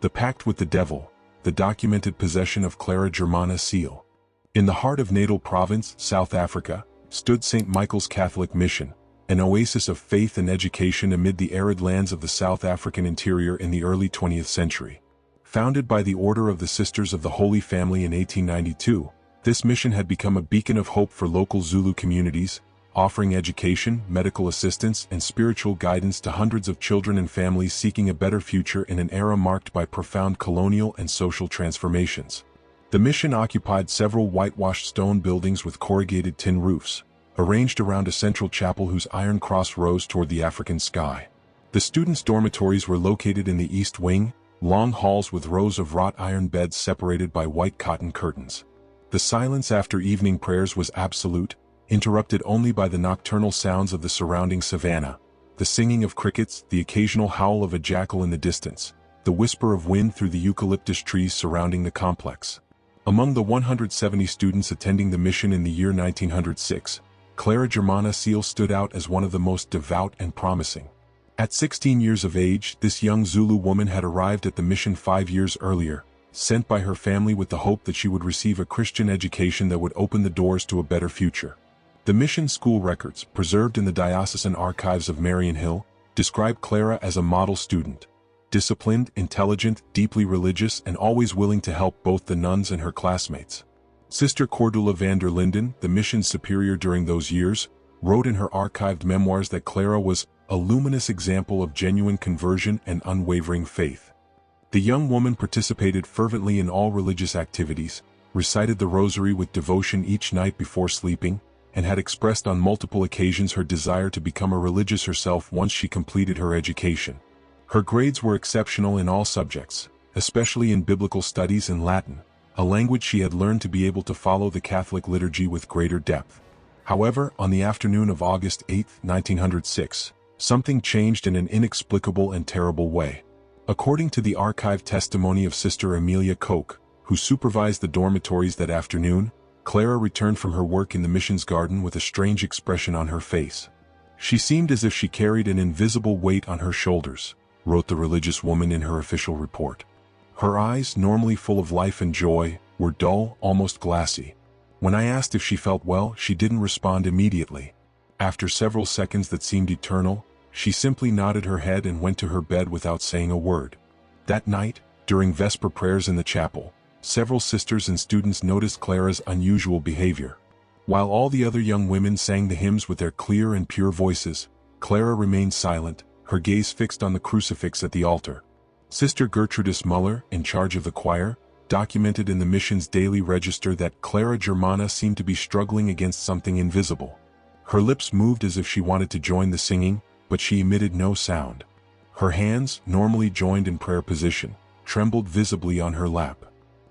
The Pact with the Devil, the documented possession of Clara Germana Cele. In the heart of Natal Province, South Africa, stood St. Michael's Catholic Mission, an oasis of faith and education amid the arid lands of the South African interior in the early 20th century. Founded by the Order of the Sisters of the Holy Family in 1892, this mission had become a beacon of hope for local Zulu communities, offering education, medical assistance, and spiritual guidance to hundreds of children and families seeking a better future in an era marked by profound colonial and social transformations. The mission occupied several whitewashed stone buildings with corrugated tin roofs, arranged around a central chapel whose iron cross rose toward the African sky. The students' dormitories were located in the east wing, long halls with rows of wrought iron beds separated by white cotton curtains. The silence after evening prayers was absolute, interrupted only by the nocturnal sounds of the surrounding savanna, the singing of crickets, the occasional howl of a jackal in the distance, the whisper of wind through the eucalyptus trees surrounding the complex. Among the 170 students attending the mission in the year 1906, Clara Germana Cele stood out as one of the most devout and promising. At 16 years of age, this young Zulu woman had arrived at the mission 5 years earlier, sent by her family with the hope that she would receive a Christian education that would open the doors to a better future. The mission school records, preserved in the diocesan archives of Marion Hill, describe Clara as a model student. Disciplined, intelligent, deeply religious, and always willing to help both the nuns and her classmates. Sister Cordula van der Linden, the mission's superior during those years, wrote in her archived memoirs that Clara was a luminous example of genuine conversion and unwavering faith. The young woman participated fervently in all religious activities, recited the rosary with devotion each night before sleeping, and had expressed on multiple occasions her desire to become a religious herself once she completed her education. Her grades were exceptional in all subjects, especially in biblical studies and Latin, a language she had learned to be able to follow the Catholic liturgy with greater depth. However, on the afternoon of August 8, 1906, something changed in an inexplicable and terrible way. According to the archived testimony of Sister Amelia Koch, who supervised the dormitories that afternoon, Clara returned from her work in the mission's garden with a strange expression on her face. She seemed as if she carried an invisible weight on her shoulders, wrote the religious woman in her official report. Her eyes, normally full of life and joy, were dull, almost glassy. When I asked if she felt well, she didn't respond immediately. After several seconds that seemed eternal, she simply nodded her head and went to her bed without saying a word. That night, during Vesper prayers in the chapel, several sisters and students noticed Clara's unusual behavior. While all the other young women sang the hymns with their clear and pure voices, Clara remained silent, her gaze fixed on the crucifix at the altar. Sister Gertrudis Muller, in charge of the choir, documented in the mission's daily register that Clara Germana seemed to be struggling against something invisible. Her lips moved as if she wanted to join the singing, but she emitted no sound. Her hands, normally joined in prayer position, trembled visibly on her lap.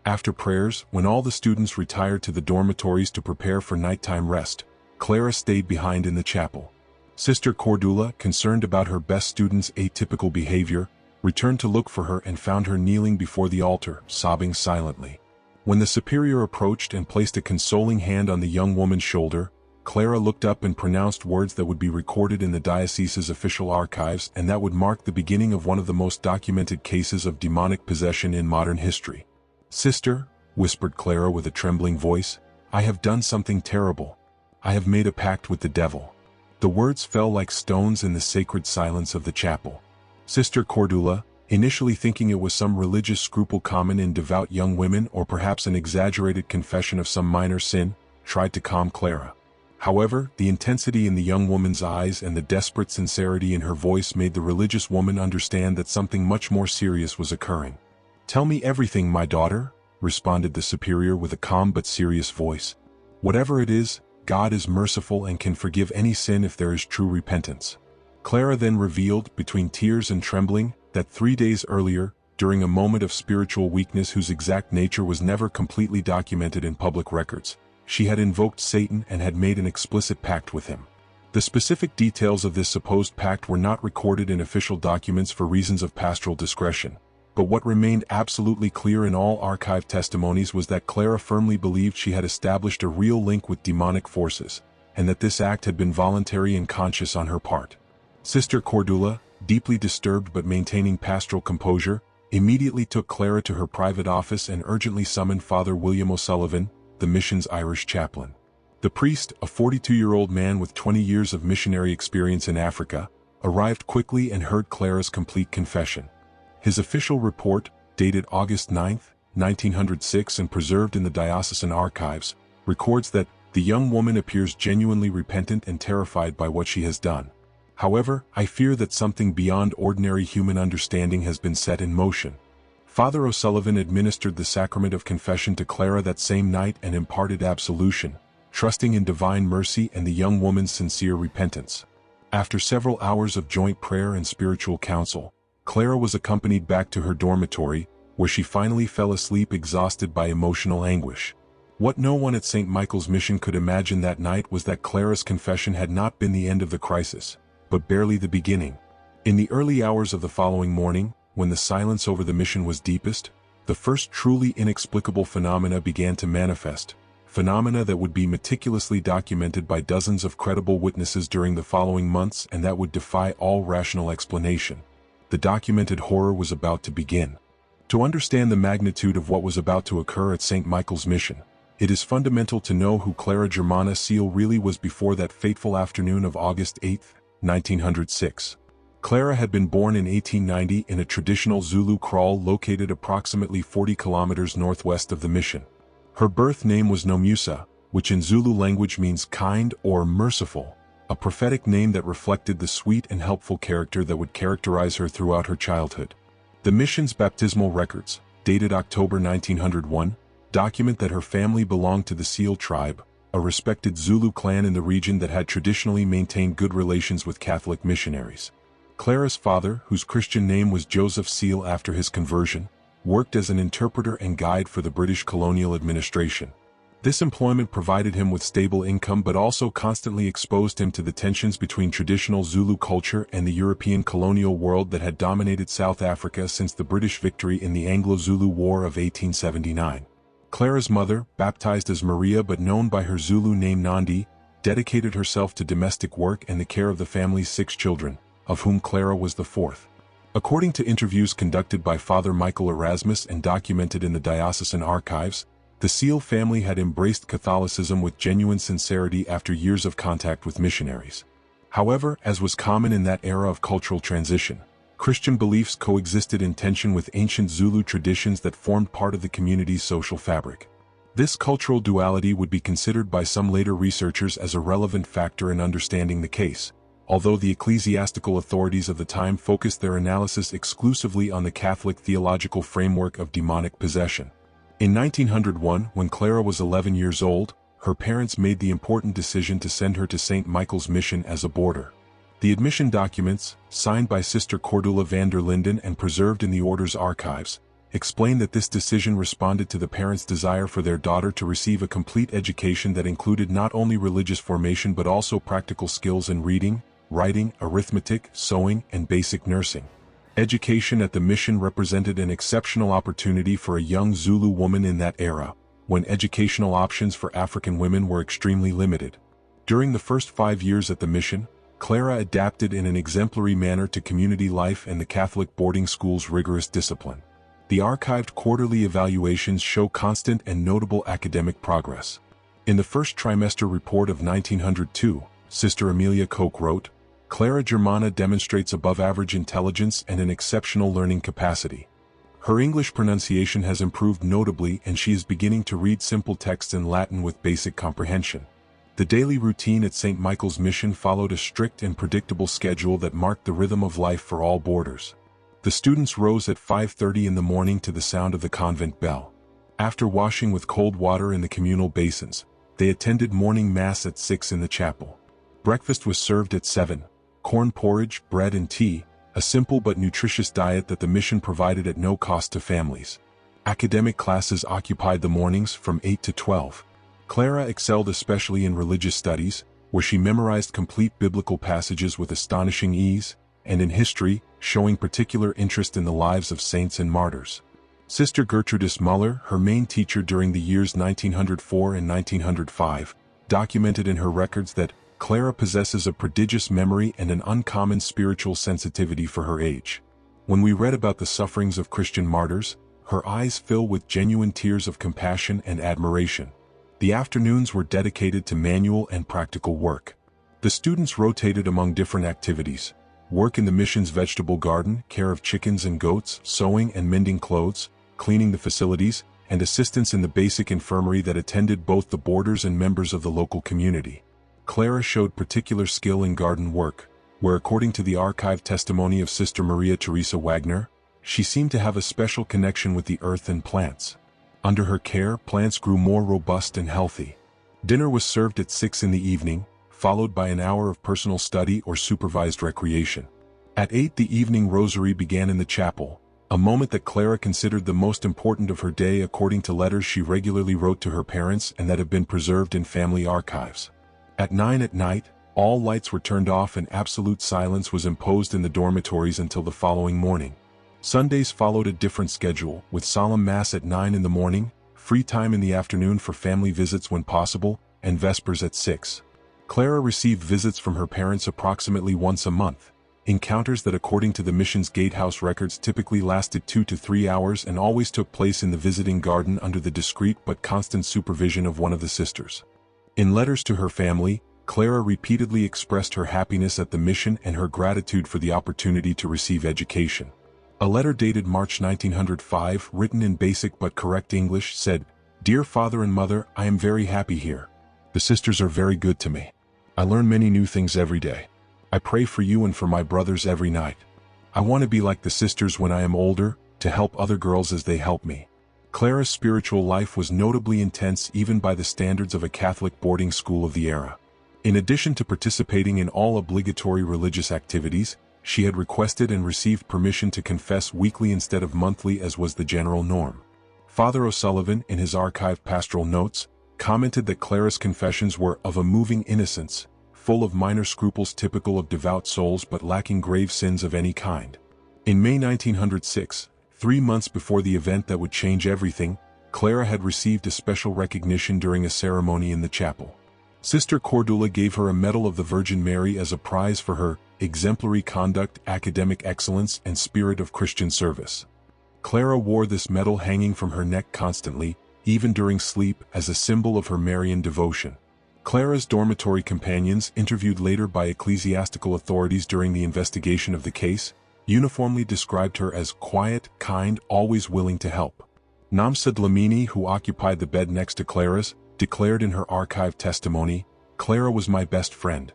After prayers, when all the students retired to the dormitories to prepare for nighttime rest, Clara stayed behind in the chapel. Sister Cordula, concerned about her best student's atypical behavior, returned to look for her and found her kneeling before the altar, sobbing silently. When the superior approached and placed a consoling hand on the young woman's shoulder, Clara looked up and pronounced words that would be recorded in the diocese's official archives and that would mark the beginning of one of the most documented cases of demonic possession in modern history. "Sister," whispered Clara with a trembling voice, "I have done something terrible. I have made a pact with the devil." The words fell like stones in the sacred silence of the chapel. Sister Cordula, initially thinking it was some religious scruple common in devout young women or perhaps an exaggerated confession of some minor sin, tried to calm Clara. However, the intensity in the young woman's eyes and the desperate sincerity in her voice made the religious woman understand that something much more serious was occurring. "Tell me everything, my daughter," responded the superior with a calm but serious voice. "Whatever it is, God is merciful and can forgive any sin if there is true repentance." Clara then revealed, between tears and trembling, that 3 days earlier, during a moment of spiritual weakness whose exact nature was never completely documented in public records, she had invoked Satan and had made an explicit pact with him. The specific details of this supposed pact were not recorded in official documents for reasons of pastoral discretion, but what remained absolutely clear in all archived testimonies was that Clara firmly believed she had established a real link with demonic forces, and that this act had been voluntary and conscious on her part. Sister Cordula, deeply disturbed but maintaining pastoral composure, immediately took Clara to her private office and urgently summoned Father William O'Sullivan, the mission's Irish chaplain. The priest, a 42-year-old man with 20 years of missionary experience in Africa, arrived quickly and heard Clara's complete confession. His official report, dated August 9, 1906 and preserved in the diocesan archives, records that the young woman appears genuinely repentant and terrified by what she has done. However, I fear that something beyond ordinary human understanding has been set in motion. Father O'Sullivan administered the sacrament of confession to Clara that same night and imparted absolution, trusting in divine mercy and the young woman's sincere repentance. After several hours of joint prayer and spiritual counsel, Clara was accompanied back to her dormitory, where she finally fell asleep exhausted by emotional anguish. What no one at St. Michael's Mission could imagine that night was that Clara's confession had not been the end of the crisis, but barely the beginning. In the early hours of the following morning, when the silence over the mission was deepest, the first truly inexplicable phenomena began to manifest, phenomena that would be meticulously documented by dozens of credible witnesses during the following months and that would defy all rational explanation. The documented horror was about to begin. To understand the magnitude of what was about to occur at St. Michael's Mission, it is fundamental to know who Clara Germana Cele really was before that fateful afternoon of August 8, 1906. Clara had been born in 1890 in a traditional Zulu kraal located approximately 40 kilometers northwest of the mission. Her birth name was Nomusa, which in Zulu language means kind or merciful, a prophetic name that reflected the sweet and helpful character that would characterize her throughout her childhood. The mission's baptismal records, dated October 1901, document that her family belonged to the Cele tribe, a respected Zulu clan in the region that had traditionally maintained good relations with Catholic missionaries. Clara's father, whose Christian name was Joseph Cele after his conversion, worked as an interpreter and guide for the British colonial administration. This employment provided him with stable income but also constantly exposed him to the tensions between traditional Zulu culture and the European colonial world that had dominated South Africa since the British victory in the Anglo-Zulu War of 1879. Clara's mother, baptized as Maria but known by her Zulu name Nandi, dedicated herself to domestic work and the care of the family's 6 children, of whom Clara was the 4th. According to interviews conducted by Father Michael Erasmus and documented in the diocesan archives, the Cele family had embraced Catholicism with genuine sincerity after years of contact with missionaries. However, as was common in that era of cultural transition, Christian beliefs coexisted in tension with ancient Zulu traditions that formed part of the community's social fabric. This cultural duality would be considered by some later researchers as a relevant factor in understanding the case, although the ecclesiastical authorities of the time focused their analysis exclusively on the Catholic theological framework of demonic possession. In 1901, when Clara was 11 years old, her parents made the important decision to send her to St. Michael's Mission as a boarder. The admission documents, signed by Sister Cordula van der Linden and preserved in the order's archives, explain that this decision responded to the parents' desire for their daughter to receive a complete education that included not only religious formation but also practical skills in reading, writing, arithmetic, sewing, and basic nursing. Education at the mission represented an exceptional opportunity for a young Zulu woman in that era, when educational options for African women were extremely limited. During the first 5 years at the mission, Clara adapted in an exemplary manner to community life and the Catholic boarding school's rigorous discipline. The archived quarterly evaluations show constant and notable academic progress. In the first trimester report of 1902, Sister Amelia Koch wrote, "Clara Germana demonstrates above-average intelligence and an exceptional learning capacity. Her English pronunciation has improved notably and she is beginning to read simple texts in Latin with basic comprehension." The daily routine at St. Michael's Mission followed a strict and predictable schedule that marked the rhythm of life for all boarders. The students rose at 5:30 in the morning to the sound of the convent bell. After washing with cold water in the communal basins, they attended morning mass at 6 in the chapel. Breakfast was served at 7. Corn porridge, bread and tea, a simple but nutritious diet that the mission provided at no cost to families. Academic classes occupied the mornings from 8 to 12. Clara excelled especially in religious studies, where she memorized complete biblical passages with astonishing ease, and in history, showing particular interest in the lives of saints and martyrs. Sister Gertrudis Muller, her main teacher during the years 1904 and 1905, documented in her records that Clara possesses a prodigious memory and an uncommon spiritual sensitivity for her age. When we read about the sufferings of Christian martyrs, her eyes fill with genuine tears of compassion and admiration. The afternoons were dedicated to manual and practical work. The students rotated among different activities: work in the mission's vegetable garden, care of chickens and goats, sewing and mending clothes, cleaning the facilities, and assistance in the basic infirmary that attended both the boarders and members of the local community. Clara showed particular skill in garden work, where according to the archived testimony of Sister Maria Teresa Wagner, she seemed to have a special connection with the earth and plants. Under her care, plants grew more robust and healthy. Dinner was served at 6 in the evening, followed by an hour of personal study or supervised recreation. At 8 the evening rosary began in the chapel, a moment that Clara considered the most important of her day according to letters she regularly wrote to her parents and that have been preserved in family archives. At 9 at night, all lights were turned off and absolute silence was imposed in the dormitories until the following morning. Sundays followed a different schedule, with solemn mass at 9 in the morning, free time in the afternoon for family visits when possible, and vespers at 6. Clara received visits from her parents approximately once a month, encounters that according to the mission's gatehouse records typically lasted 2 to 3 hours and always took place in the visiting garden under the discreet but constant supervision of one of the sisters. In letters to her family, Clara repeatedly expressed her happiness at the mission and her gratitude for the opportunity to receive education. A letter dated March 1905, written in basic but correct English, said, "Dear Father and Mother, I am very happy here. The sisters are very good to me. I learn many new things every day. I pray for you and for my brothers every night. I want to be like the sisters when I am older, to help other girls as they help me." Clara's spiritual life was notably intense even by the standards of a Catholic boarding school of the era. In addition to participating in all obligatory religious activities, she had requested and received permission to confess weekly instead of monthly as was the general norm. Father O'Sullivan, in his archived pastoral notes, commented that Clara's confessions were of a moving innocence, full of minor scruples typical of devout souls but lacking grave sins of any kind. In May 1906, 3 months before the event that would change everything, Clara had received a special recognition during a ceremony in the chapel. Sister Cordula gave her a Medal of the Virgin Mary as a prize for her exemplary conduct, academic excellence, and spirit of Christian service. Clara wore this medal hanging from her neck constantly, even during sleep, as a symbol of her Marian devotion. Clara's dormitory companions, interviewed later by ecclesiastical authorities during the investigation of the case, uniformly described her as quiet, kind, always willing to help. Namsa Dlamini, who occupied the bed next to Clara's, declared in her archived testimony, "Clara was my best friend.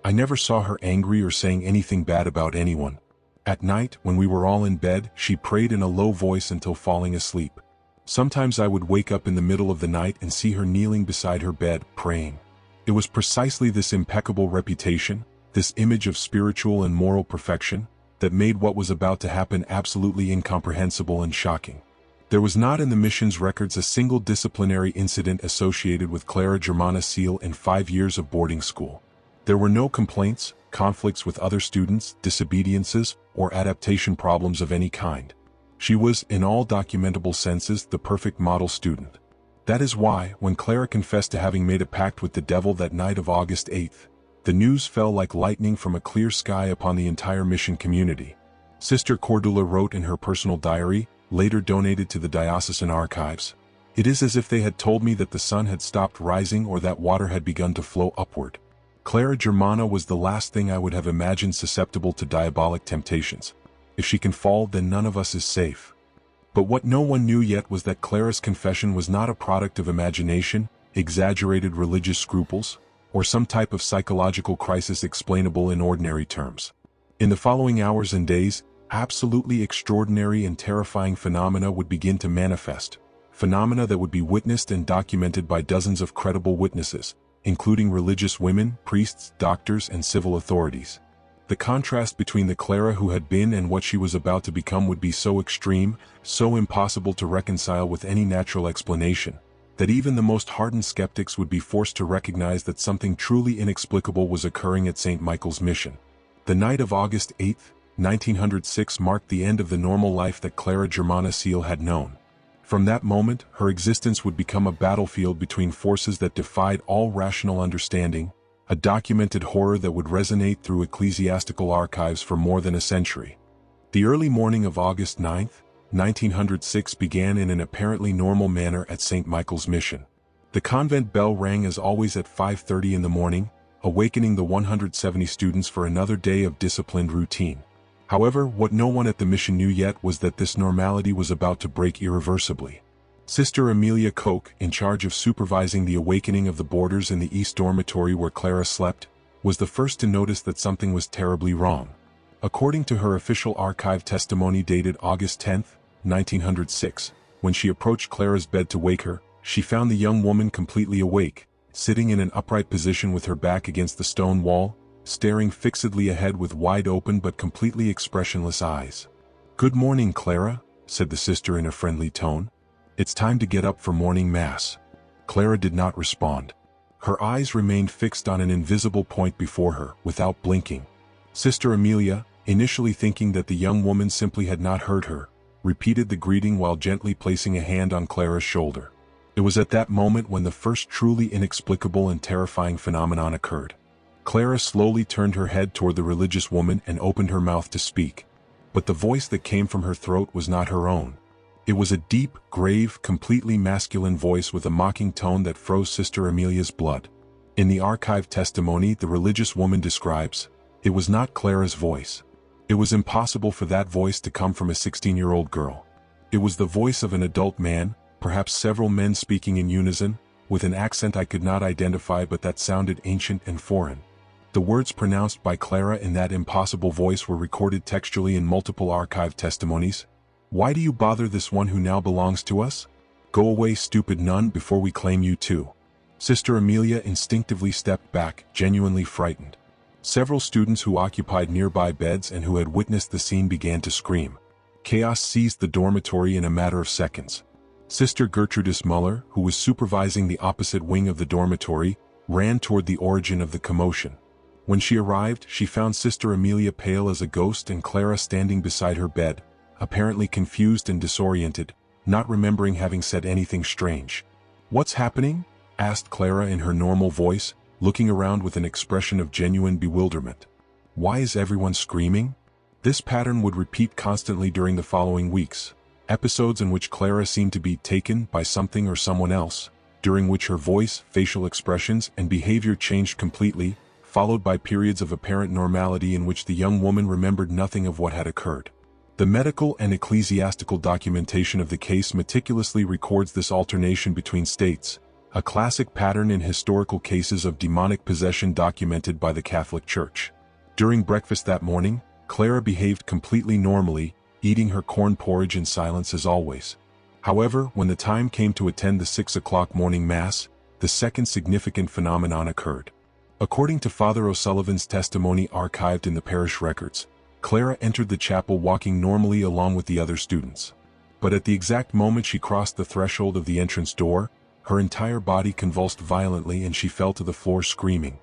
I never saw her angry or saying anything bad about anyone. At night, when we were all in bed, she prayed in a low voice until falling asleep. Sometimes I would wake up in the middle of the night and see her kneeling beside her bed, praying." It was precisely this impeccable reputation, this image of spiritual and moral perfection, that made what was about to happen absolutely incomprehensible and shocking. There was not in the mission's records a single disciplinary incident associated with Clara Germana Cele in 5 years of boarding school. There were no complaints, conflicts with other students, disobediences, or adaptation problems of any kind. She was, in all documentable senses, the perfect model student. That is why, when Clara confessed to having made a pact with the devil that night of August 8th, the news fell like lightning from a clear sky upon the entire mission community. Sister Cordula wrote in her personal diary, later donated to the diocesan archives, "It is as if they had told me that the sun had stopped rising or that water had begun to flow upward. Clara Germana was the last thing I would have imagined susceptible to diabolic temptations. If she can fall, then none of us is safe." But what no one knew yet was that Clara's confession was not a product of imagination, exaggerated religious scruples, or some type of psychological crisis explainable in ordinary terms. In the following hours and days, absolutely extraordinary and terrifying phenomena would begin to manifest, phenomena that would be witnessed and documented by dozens of credible witnesses, including religious women, priests, doctors, and civil authorities. The contrast between the Clara who had been and what she was about to become would be so extreme, so impossible to reconcile with any natural explanation, that even the most hardened skeptics would be forced to recognize that something truly inexplicable was occurring at St. Michael's Mission. The night of August 8, 1906 marked the end of the normal life that Clara Germana Cele had known. From that moment, her existence would become a battlefield between forces that defied all rational understanding, a documented horror that would resonate through ecclesiastical archives for more than a century. The early morning of August 9, 1906 began in an apparently normal manner at St. Michael's Mission. The convent bell rang as always at 5:30 in the morning, awakening the 170 students for another day of disciplined routine. However, what no one at the mission knew yet was that this normality was about to break irreversibly. Sister Amelia Koch, in charge of supervising the awakening of the boarders in the East Dormitory where Clara slept, was the first to notice that something was terribly wrong. According to her official archive testimony dated August 10, 1906, when she approached Clara's bed to wake her, she found the young woman completely awake, sitting in an upright position with her back against the stone wall, staring fixedly ahead with wide-open but completely expressionless eyes. "Good morning, Clara," said the sister in a friendly tone. "It's time to get up for morning mass." Clara did not respond. Her eyes remained fixed on an invisible point before her, without blinking. Sister Amelia, initially thinking that the young woman simply had not heard her, repeated the greeting while gently placing a hand on Clara's shoulder. It was at that moment when the first truly inexplicable and terrifying phenomenon occurred. Clara slowly turned her head toward the religious woman and opened her mouth to speak. But the voice that came from her throat was not her own. It was a deep, grave, completely masculine voice with a mocking tone that froze Sister Amelia's blood. In the archive testimony the religious woman describes, it was not Clara's voice. It was impossible for that voice to come from a 16-year-old girl. It was the voice of an adult man, perhaps several men speaking in unison, with an accent I could not identify but that sounded ancient and foreign. The words pronounced by Clara in that impossible voice were recorded textually in multiple archive testimonies. "Why do you bother this one who now belongs to us? Go away, stupid nun, before we claim you too." Sister Amelia instinctively stepped back, genuinely frightened. Several students who occupied nearby beds and who had witnessed the scene began to scream. Chaos seized the dormitory in a matter of seconds. Sister Gertrudis Muller, who was supervising the opposite wing of the dormitory, ran toward the origin of the commotion. When she arrived, she found Sister Amelia pale as a ghost and Clara standing beside her bed, apparently confused and disoriented, not remembering having said anything strange. "What's happening?" asked Clara in her normal voice, looking around with an expression of genuine bewilderment. "Why is everyone screaming?" This pattern would repeat constantly during the following weeks. Episodes in which Clara seemed to be taken by something or someone else, during which her voice, facial expressions, and behavior changed completely, followed by periods of apparent normality in which the young woman remembered nothing of what had occurred. The medical and ecclesiastical documentation of the case meticulously records this alternation between states, a classic pattern in historical cases of demonic possession documented by the Catholic Church. During breakfast that morning, Clara behaved completely normally, eating her corn porridge in silence as always. However, when the time came to attend the 6 o'clock morning mass, the second significant phenomenon occurred. According to Father O'Sullivan's testimony archived in the parish records, Clara entered the chapel walking normally along with the other students. But at the exact moment she crossed the threshold of the entrance door, her entire body convulsed violently and she fell to the floor screaming.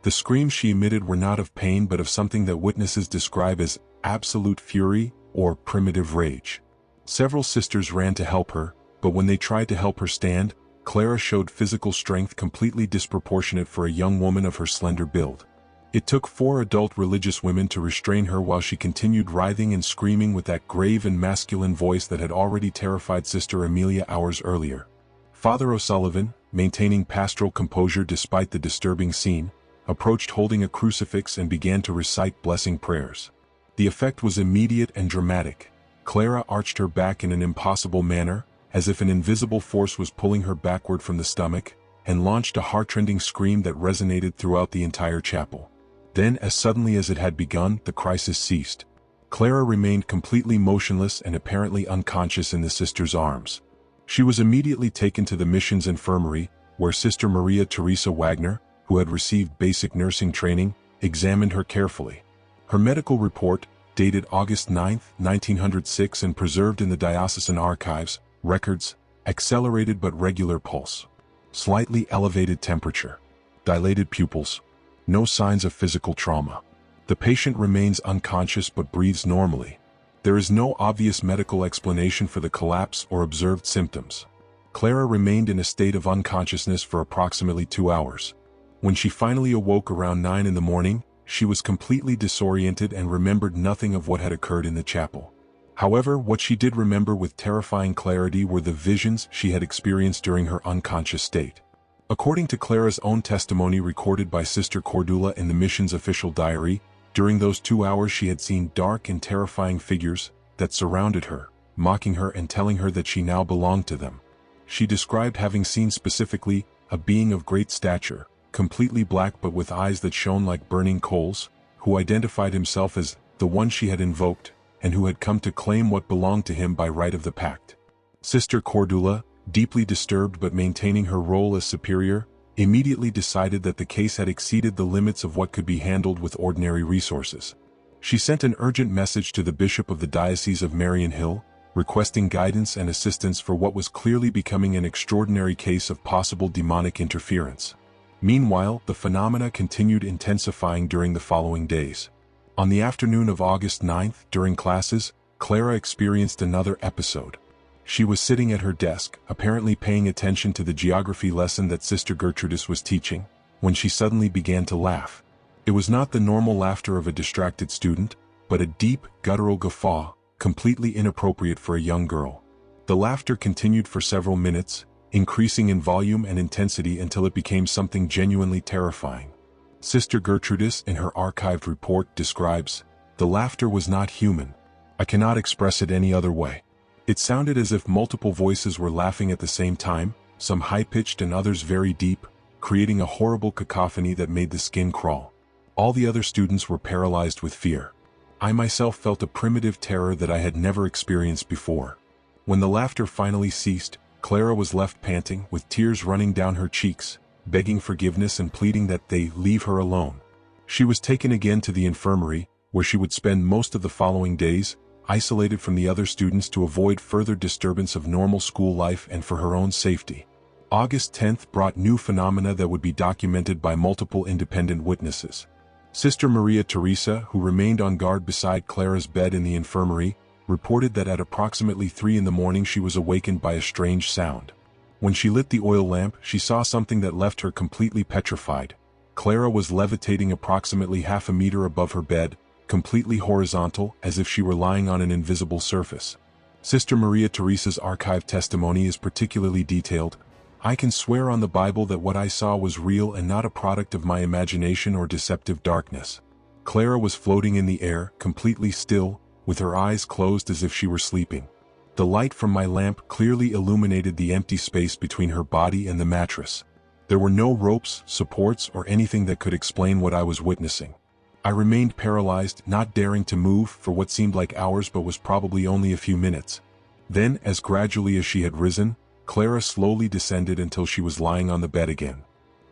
The screams she emitted were not of pain but of something that witnesses describe as absolute fury or primitive rage. Several sisters ran to help her, but when they tried to help her stand, Clara showed physical strength completely disproportionate for a young woman of her slender build. It took 4 adult religious women to restrain her while she continued writhing and screaming with that grave and masculine voice that had already terrified Sister Amelia hours earlier. Father O'Sullivan, maintaining pastoral composure despite the disturbing scene, approached holding a crucifix and began to recite blessing prayers. The effect was immediate and dramatic. Clara arched her back in an impossible manner, as if an invisible force was pulling her backward from the stomach, and launched a heart-rending scream that resonated throughout the entire chapel. Then, as suddenly as it had begun, the crisis ceased. Clara remained completely motionless and apparently unconscious in the sister's arms. She was immediately taken to the mission's infirmary, where Sister Maria Teresa Wagner, who had received basic nursing training, examined her carefully. Her medical report, dated August 9, 1906 and preserved in the diocesan archives, records, accelerated but regular pulse, slightly elevated temperature, dilated pupils, no signs of physical trauma. The patient remains unconscious but breathes normally. There is no obvious medical explanation for the collapse or observed symptoms. Clara remained in a state of unconsciousness for approximately 2 hours. When she finally awoke around 9 in the morning, she was completely disoriented and remembered nothing of what had occurred in the chapel. However, what she did remember with terrifying clarity were the visions she had experienced during her unconscious state. According to Clara's own testimony recorded by Sister Cordula in the mission's official diary, during those 2 hours she had seen dark and terrifying figures that surrounded her, mocking her and telling her that she now belonged to them. She described having seen specifically a being of great stature, completely black but with eyes that shone like burning coals, who identified himself as the one she had invoked, and who had come to claim what belonged to him by right of the pact. Sister Cordula, deeply disturbed but maintaining her role as superior, immediately decided that the case had exceeded the limits of what could be handled with ordinary resources. She sent an urgent message to the bishop of the Diocese of Marion Hill, requesting guidance and assistance for what was clearly becoming an extraordinary case of possible demonic interference. Meanwhile, the phenomena continued intensifying during the following days. On the afternoon of August 9th, during classes, Clara experienced another episode. She was sitting at her desk, apparently paying attention to the geography lesson that Sister Gertrudis was teaching, when she suddenly began to laugh. It was not the normal laughter of a distracted student, but a deep, guttural guffaw, completely inappropriate for a young girl. The laughter continued for several minutes, increasing in volume and intensity until it became something genuinely terrifying. Sister Gertrudis, in her archived report, describes, "The laughter was not human. I cannot express it any other way. It sounded as if multiple voices were laughing at the same time, some high-pitched and others very deep, creating a horrible cacophony that made the skin crawl. All the other students were paralyzed with fear. I myself felt a primitive terror that I had never experienced before." When the laughter finally ceased, Clara was left panting, with tears running down her cheeks, begging forgiveness and pleading that they leave her alone. She was taken again to the infirmary, where she would spend most of the following days, isolated from the other students to avoid further disturbance of normal school life and for her own safety. August 10th brought new phenomena that would be documented by multiple independent witnesses. Sister Maria Teresa, who remained on guard beside Clara's bed in the infirmary, reported that at approximately 3 in the morning she was awakened by a strange sound. When she lit the oil lamp, she saw something that left her completely petrified. Clara was levitating approximately half a meter above her bed, completely horizontal, as if she were lying on an invisible surface. Sister Maria Teresa's archived testimony is particularly detailed. "I can swear on the Bible that what I saw was real and not a product of my imagination or deceptive darkness. Clara was floating in the air, completely still, with her eyes closed as if she were sleeping. The light from my lamp clearly illuminated the empty space between her body and the mattress. There were no ropes, supports, or anything that could explain what I was witnessing. I remained paralyzed, not daring to move for what seemed like hours but was probably only a few minutes. Then, as gradually as she had risen, Clara slowly descended until she was lying on the bed again.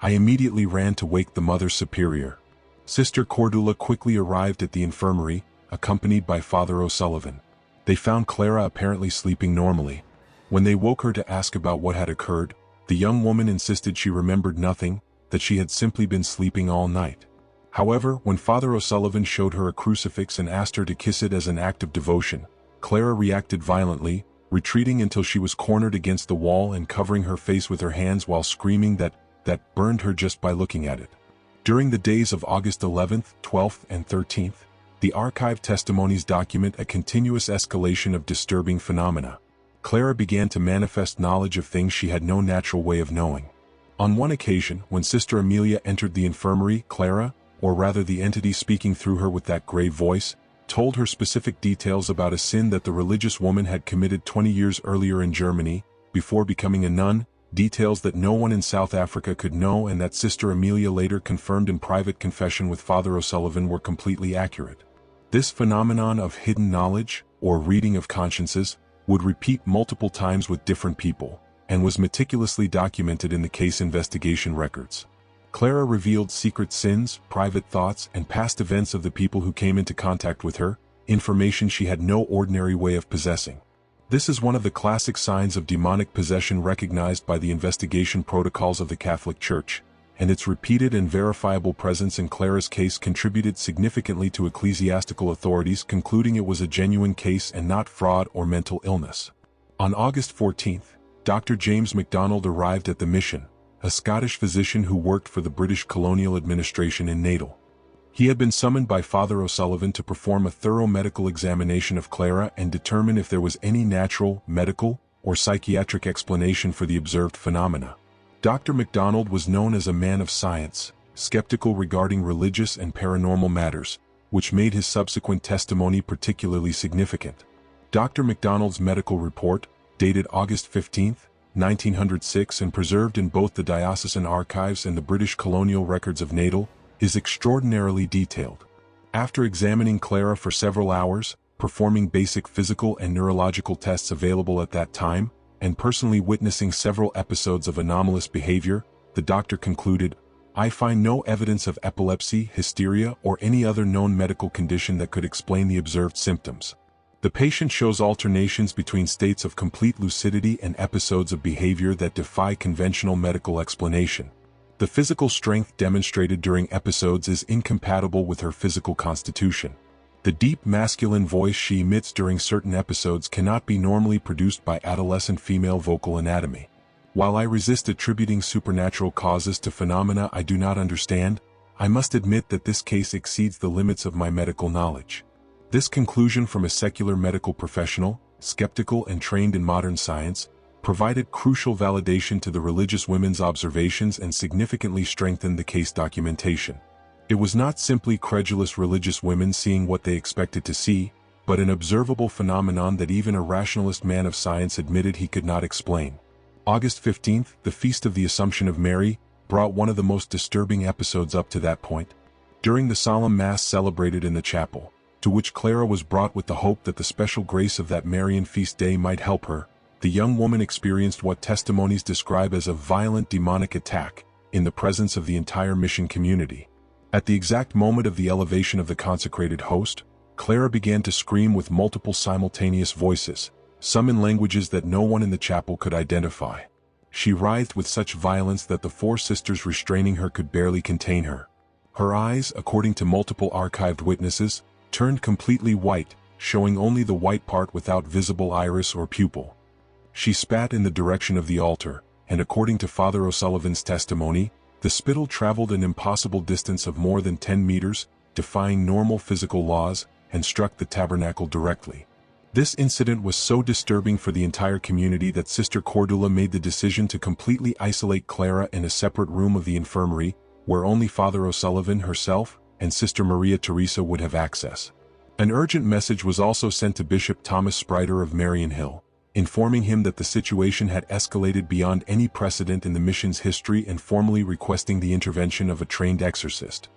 I immediately ran to wake the Mother Superior. Sister Cordula quickly arrived at the infirmary, accompanied by Father O'Sullivan. They found Clara apparently sleeping normally. When they woke her to ask about what had occurred, the young woman insisted she remembered nothing, that she had simply been sleeping all night. However, when Father O'Sullivan showed her a crucifix and asked her to kiss it as an act of devotion, Clara reacted violently, retreating until she was cornered against the wall and covering her face with her hands while screaming that burned her just by looking at it. During the days of August 11th, 12th, and 13th, the archived testimonies document a continuous escalation of disturbing phenomena. Clara began to manifest knowledge of things she had no natural way of knowing. On one occasion, when Sister Amelia entered the infirmary, Clara, or rather the entity speaking through her with that grave voice, told her specific details about a sin that the religious woman had committed 20 years earlier in Germany, before becoming a nun, details that no one in South Africa could know and that Sister Amelia later confirmed in private confession with Father O'Sullivan were completely accurate. This phenomenon of hidden knowledge, or reading of consciences, would repeat multiple times with different people, and was meticulously documented in the case investigation records. Clara revealed secret sins, private thoughts, and past events of the people who came into contact with her, information she had no ordinary way of possessing. This is one of the classic signs of demonic possession recognized by the investigation protocols of the Catholic Church, and its repeated and verifiable presence in Clara's case contributed significantly to ecclesiastical authorities concluding it was a genuine case and not fraud or mental illness. On August 14th, Dr. James MacDonald arrived at the mission, a Scottish physician who worked for the British colonial administration in Natal. He had been summoned by Father O'Sullivan to perform a thorough medical examination of Clara and determine if there was any natural, medical, or psychiatric explanation for the observed phenomena. Dr. MacDonald was known as a man of science, skeptical regarding religious and paranormal matters, which made his subsequent testimony particularly significant. Dr. MacDonald's medical report, dated August 15, 1906 and preserved in both the diocesan archives and the British colonial records of Natal, is extraordinarily detailed. After examining Clara for several hours, performing basic physical and neurological tests available at that time, and personally witnessing several episodes of anomalous behavior, the doctor concluded, "I find no evidence of epilepsy, hysteria, or any other known medical condition that could explain the observed symptoms. The patient shows alternations between states of complete lucidity and episodes of behavior that defy conventional medical explanation. The physical strength demonstrated during episodes is incompatible with her physical constitution. The deep masculine voice she emits during certain episodes cannot be normally produced by adolescent female vocal anatomy. While I resist attributing supernatural causes to phenomena I do not understand, I must admit that this case exceeds the limits of my medical knowledge." This conclusion from a secular medical professional, skeptical and trained in modern science, provided crucial validation to the religious women's observations and significantly strengthened the case documentation. It was not simply credulous religious women seeing what they expected to see, but an observable phenomenon that even a rationalist man of science admitted he could not explain. August 15th, the Feast of the Assumption of Mary, brought one of the most disturbing episodes up to that point. During the solemn Mass celebrated in the chapel, to which Clara was brought with the hope that the special grace of that Marian feast day might help her, the young woman experienced what testimonies describe as a violent demonic attack, in the presence of the entire mission community. At the exact moment of the elevation of the consecrated host, Clara began to scream with multiple simultaneous voices, some in languages that no one in the chapel could identify. She writhed with such violence that the four sisters restraining her could barely contain her. Her eyes, according to multiple archived witnesses, turned completely white, showing only the white part without visible iris or pupil. She spat in the direction of the altar, and according to Father O'Sullivan's testimony, the spittle traveled an impossible distance of more than 10 meters, defying normal physical laws, and struck the tabernacle directly. This incident was so disturbing for the entire community that Sister Cordula made the decision to completely isolate Clara in a separate room of the infirmary, where only Father O'Sullivan herself and Sister Maria Teresa would have access. An urgent message was also sent to Bishop Thomas Sprider of Marion Hill, informing him that the situation had escalated beyond any precedent in the mission's history and formally requesting the intervention of a trained exorcist.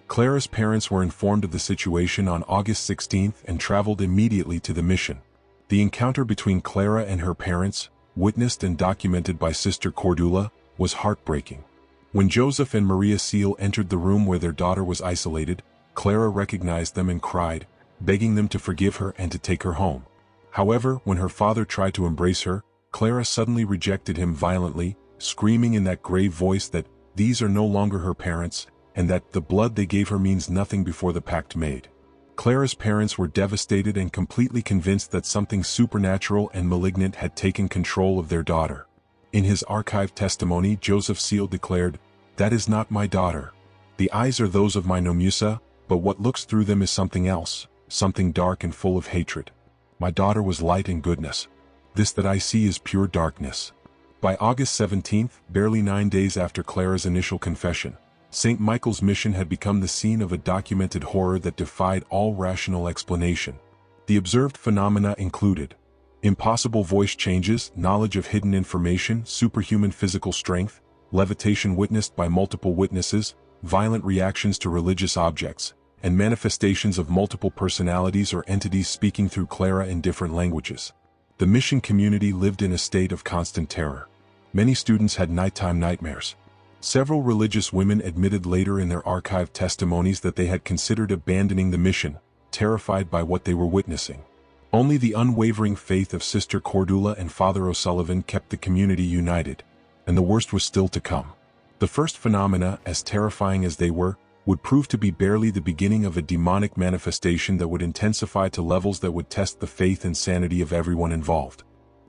Clara's parents were informed of the situation on August 16 and traveled immediately to the mission. The encounter between Clara and her parents, witnessed and documented by Sister Cordula, was heartbreaking. When Joseph and Maria Cele entered the room where their daughter was isolated, Clara recognized them and cried, begging them to forgive her and to take her home. However, when her father tried to embrace her, Clara suddenly rejected him violently, screaming in that grave voice that these are no longer her parents, and that the blood they gave her means nothing before the pact made. Clara's parents were devastated and completely convinced that something supernatural and malignant had taken control of their daughter. In his archived testimony, Joseph Cele declared, "That is not my daughter. The eyes are those of my Nomusa, but what looks through them is something else, something dark and full of hatred. My daughter was light and goodness. This that I see is pure darkness." By August 17th, barely 9 days after Clara's initial confession, St. Michael's Mission had become the scene of a documented horror that defied all rational explanation. The observed phenomena included impossible voice changes, knowledge of hidden information, superhuman physical strength, levitation witnessed by multiple witnesses, violent reactions to religious objects, and manifestations of multiple personalities or entities speaking through Clara in different languages. The mission community lived in a state of constant terror. Many students had nighttime nightmares. Several religious women admitted later in their archived testimonies that they had considered abandoning the mission, terrified by what they were witnessing. Only the unwavering faith of Sister Cordula and Father O'Sullivan kept the community united, and the worst was still to come. The first phenomena, as terrifying as they were, would prove to be barely the beginning of a demonic manifestation that would intensify to levels that would test the faith and sanity of everyone involved.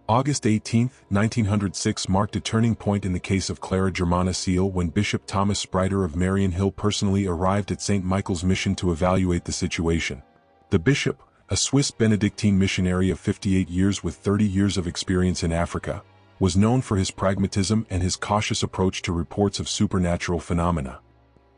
August 18, 1906 marked a turning point in the case of Clara Germana Cele when Bishop Thomas Spreiter of Marion Hill personally arrived at St. Michael's Mission to evaluate the situation. The bishop, a Swiss Benedictine missionary of 58 years with 30 years of experience in Africa, was known for his pragmatism and his cautious approach to reports of supernatural phenomena.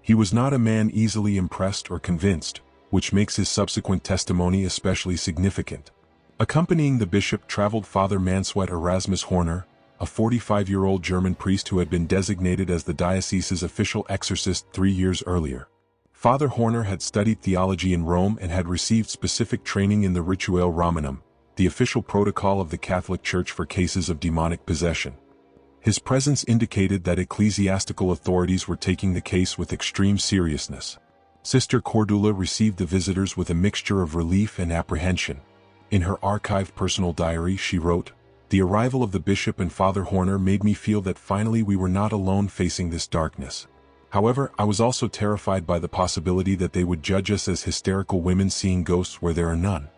He was not a man easily impressed or convinced, which makes his subsequent testimony especially significant. Accompanying the bishop traveled Father Erasmus Hörner, a 45-year-old German priest who had been designated as the diocese's official exorcist 3 years earlier. Father Hörner had studied theology in Rome and had received specific training in the Rituale Romanum, the official protocol of the Catholic Church for cases of demonic possession. His presence indicated that ecclesiastical authorities were taking the case with extreme seriousness. Sister Cordula received the visitors with a mixture of relief and apprehension. In her archived personal diary she wrote, "The arrival of the bishop and Father Hörner made me feel that finally we were not alone facing this darkness. However, I was also terrified by the possibility that they would judge us as hysterical women seeing ghosts where there are none.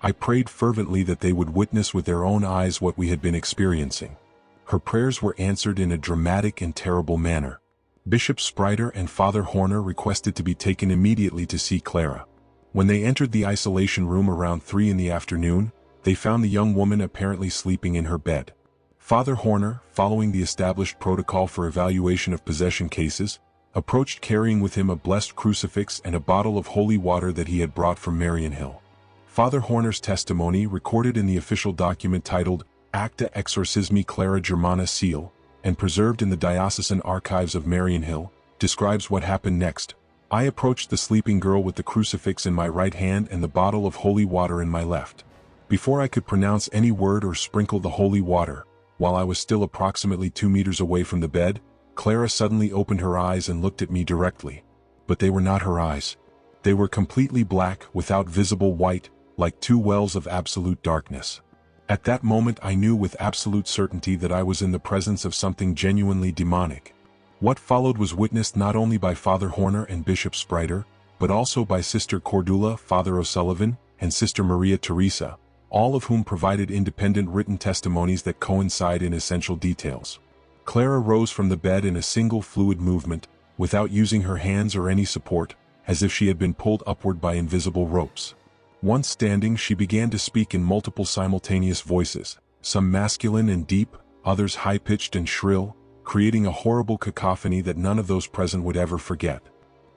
I prayed fervently that they would witness with their own eyes what we had been experiencing." Her prayers were answered in a dramatic and terrible manner. Bishop Spreiter and Father Hörner requested to be taken immediately to see Clara. When they entered the isolation room around 3 in the afternoon, they found the young woman apparently sleeping in her bed. Father Hörner, following the established protocol for evaluation of possession cases, approached carrying with him a blessed crucifix and a bottle of holy water that he had brought from Marion Hill. Father Hörner's testimony, recorded in the official document titled Acta Exorcismi Clara Germana Cele, and preserved in the diocesan archives of Marion Hill, describes what happened next. "I approached the sleeping girl with the crucifix in my right hand and the bottle of holy water in my left. Before I could pronounce any word or sprinkle the holy water, while I was still approximately 2 meters away from the bed, Clara suddenly opened her eyes and looked at me directly. But they were not her eyes. They were completely black, without visible white, like 2 wells of absolute darkness. At that moment I knew with absolute certainty that I was in the presence of something genuinely demonic." What followed was witnessed not only by Father Hörner and Bishop Spreiter, but also by Sister Cordula, Father O'Sullivan, and Sister Maria Teresa, all of whom provided independent written testimonies that coincide in essential details. Clara rose from the bed in a single fluid movement, without using her hands or any support, as if she had been pulled upward by invisible ropes. Once standing, she began to speak in multiple simultaneous voices, some masculine and deep, others high-pitched and shrill, creating a horrible cacophony that none of those present would ever forget.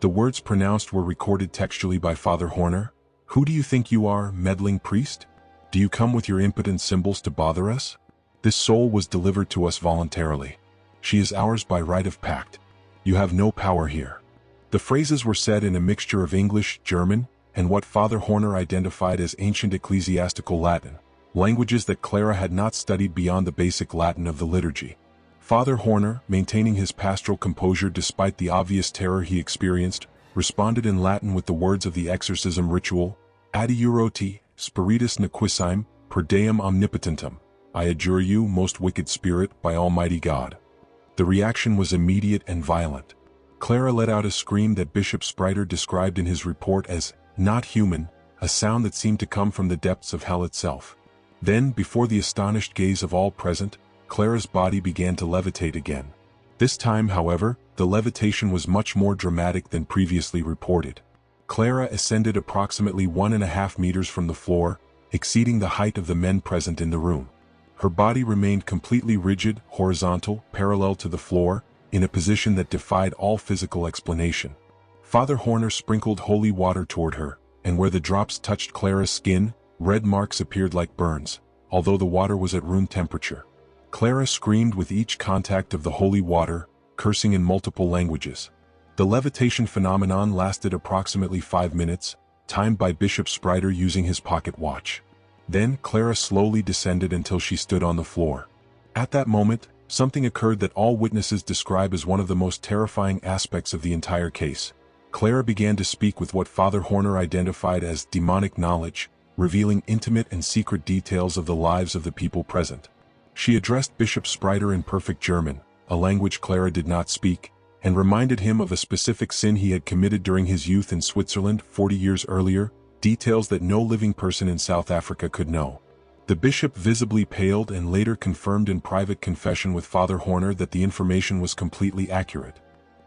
The words pronounced were recorded textually by Father Hörner. "Who do you think you are, meddling priest? Do you come with your impotent symbols to bother us? This soul was delivered to us voluntarily. She is ours by right of pact. You have no power here." The phrases were said in a mixture of English, German, and what Father Hörner identified as ancient ecclesiastical Latin, languages that Clara had not studied beyond the basic Latin of the liturgy. Father Hörner, maintaining his pastoral composure despite the obvious terror he experienced, responded in Latin with the words of the exorcism ritual, "Adiuroti, spiritus nequissime, per Deum omnipotentem, I adjure you, most wicked spirit, by Almighty God." The reaction was immediate and violent. Clara let out a scream that Bishop Spreiter described in his report as "not human," a sound that seemed to come from the depths of hell itself. Then, before the astonished gaze of all present, Clara's body began to levitate again. This time, however, the levitation was much more dramatic than previously reported. Clara ascended approximately 1.5 meters from the floor, exceeding the height of the men present in the room. Her body remained completely rigid, horizontal, parallel to the floor, in a position that defied all physical explanation. Father Hörner sprinkled holy water toward her, and where the drops touched Clara's skin, red marks appeared like burns, although the water was at room temperature. Clara screamed with each contact of the holy water, cursing in multiple languages. The levitation phenomenon lasted approximately 5 minutes, timed by Bishop Spreiter using his pocket watch. Then Clara slowly descended until she stood on the floor. At that moment, something occurred that all witnesses describe as one of the most terrifying aspects of the entire case. Clara began to speak with what Father Hörner identified as demonic knowledge, revealing intimate and secret details of the lives of the people present. She addressed Bishop Spreiter in perfect German, a language Clara did not speak, and reminded him of a specific sin he had committed during his youth in Switzerland 40 years earlier, details that no living person in South Africa could know. The bishop visibly paled and later confirmed in private confession with Father Hörner that the information was completely accurate.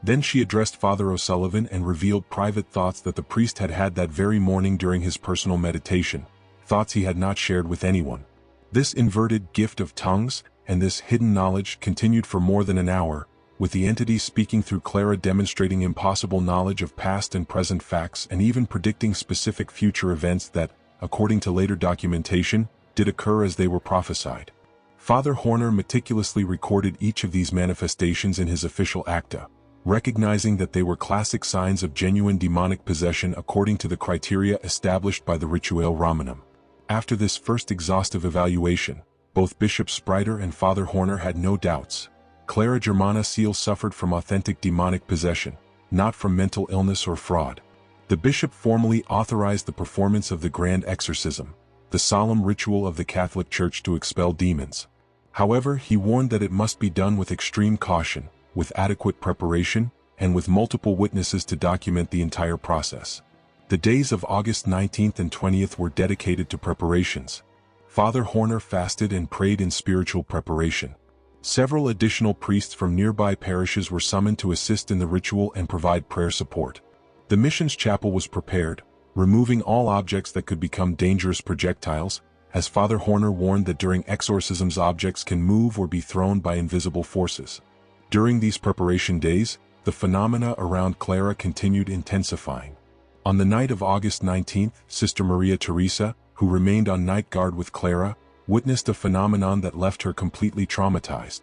Then she addressed Father O'Sullivan and revealed private thoughts that the priest had had that very morning during his personal meditation, thoughts he had not shared with anyone. This inverted gift of tongues, and this hidden knowledge continued for more than an hour, with the entity speaking through Clara demonstrating impossible knowledge of past and present facts and even predicting specific future events that, according to later documentation, did occur as they were prophesied. Father Hörner meticulously recorded each of these manifestations in his official acta, recognizing that they were classic signs of genuine demonic possession according to the criteria established by the Rituale Romanum. After this first exhaustive evaluation, both Bishop Spreiter and Father Hörner had no doubts. Clara Germana Cele suffered from authentic demonic possession, not from mental illness or fraud. The bishop formally authorized the performance of the Grand Exorcism, the solemn ritual of the Catholic Church to expel demons. However, he warned that it must be done with extreme caution, with adequate preparation, and with multiple witnesses to document the entire process. The days of August 19th and 20th were dedicated to preparations. Father Hörner fasted and prayed in spiritual preparation. Several additional priests from nearby parishes were summoned to assist in the ritual and provide prayer support. The missions chapel was prepared, removing all objects that could become dangerous projectiles, as Father Hörner warned that during exorcisms objects can move or be thrown by invisible forces. During these preparation days, the phenomena around Clara continued intensifying. On the night of August 19th, Sister Maria Teresa, who remained on night guard with Clara, witnessed a phenomenon that left her completely traumatized.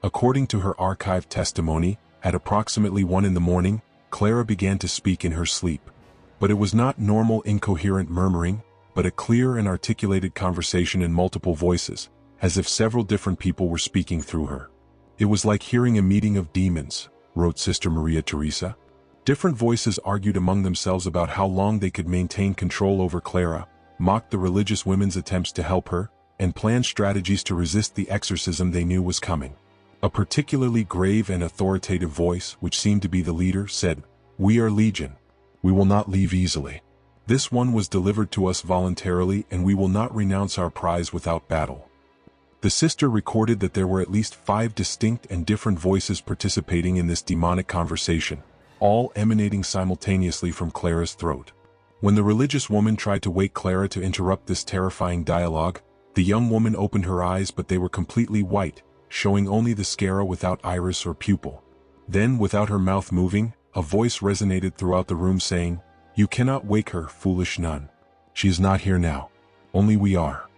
According to her archived testimony, at approximately 1 in the morning, Clara began to speak in her sleep. But it was not normal incoherent murmuring, but a clear and articulated conversation in multiple voices, as if several different people were speaking through her. It was like hearing a meeting of demons, wrote Sister Maria Teresa. Different voices argued among themselves about how long they could maintain control over Clara, mocked the religious women's attempts to help her, and planned strategies to resist the exorcism they knew was coming. A particularly grave and authoritative voice, which seemed to be the leader, said, "We are Legion. We will not leave easily. This one was delivered to us voluntarily and we will not renounce our prize without battle." The sister recorded that there were at least 5 distinct and different voices participating in this demonic conversation, all emanating simultaneously from Clara's throat. When the religious woman tried to wake Clara to interrupt this terrifying dialogue, the young woman opened her eyes but they were completely white, showing only the sclera without iris or pupil. Then, without her mouth moving, a voice resonated throughout the room saying, "You cannot wake her, foolish nun. She is not here now. Only we are."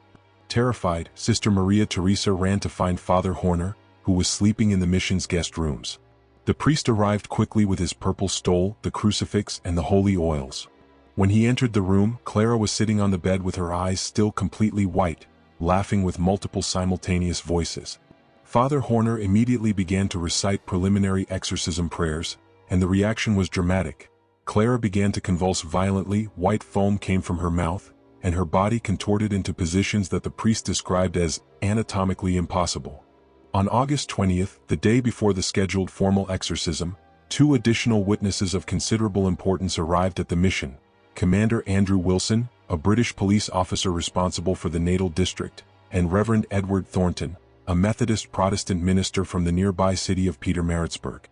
Terrified, Sister Maria Teresa ran to find Father Hörner, who was sleeping in the mission's guest rooms. The priest arrived quickly with his purple stole, the crucifix, and the holy oils. When he entered the room, Clara was sitting on the bed with her eyes still completely white, laughing with multiple simultaneous voices. Father Hörner immediately began to recite preliminary exorcism prayers, and the reaction was dramatic. Clara began to convulse violently, white foam came from her mouth, and her body contorted into positions that the priest described as anatomically impossible. On August 20th, the day before the scheduled formal exorcism, 2 additional witnesses of considerable importance arrived at the mission: Commander Andrew Wilson, a British police officer responsible for the Natal District, and Reverend Edward Thornton, a Methodist Protestant minister from the nearby city of Pietermaritzburg.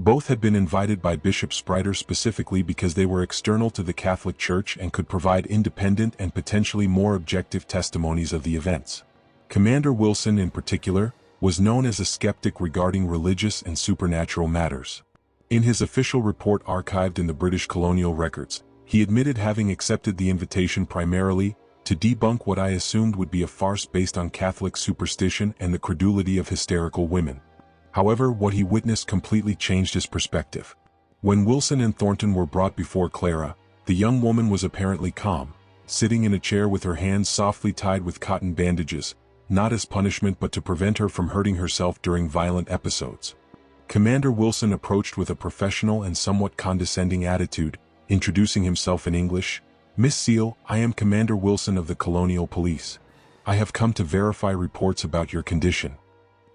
Both had been invited by Bishop Spreiter specifically because they were external to the Catholic Church and could provide independent and potentially more objective testimonies of the events. Commander Wilson, in particular, was known as a skeptic regarding religious and supernatural matters. In his official report archived in the British colonial records, he admitted having accepted the invitation primarily to debunk what I assumed would be a farce based on Catholic superstition and the credulity of hysterical women. However, what he witnessed completely changed his perspective. When Wilson and Thornton were brought before Clara, the young woman was apparently calm, sitting in a chair with her hands softly tied with cotton bandages, not as punishment but to prevent her from hurting herself during violent episodes. Commander Wilson approached with a professional and somewhat condescending attitude, introducing himself in English. "Miss Cele, I am Commander Wilson of the Colonial Police. I have come to verify reports about your condition."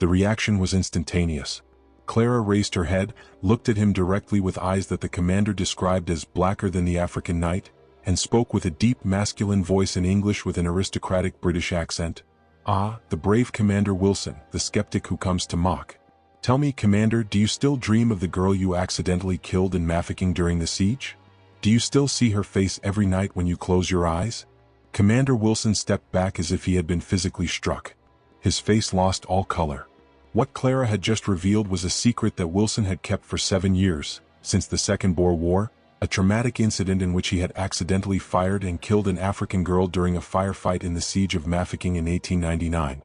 The reaction was instantaneous. Clara raised her head, looked at him directly with eyes that the commander described as blacker than the African night, and spoke with a deep masculine voice in English with an aristocratic British accent. Ah, the brave Commander Wilson, the skeptic who comes to mock. Tell me, Commander, do you still dream of the girl you accidentally killed in Mafeking during the siege? Do you still see her face every night when you close your eyes? Commander Wilson stepped back as if he had been physically struck. His face lost all color. What Clara had just revealed was a secret that Wilson had kept for 7 years, since the Second Boer War, a traumatic incident in which he had accidentally fired and killed an African girl during a firefight in the siege of Mafeking in 1899.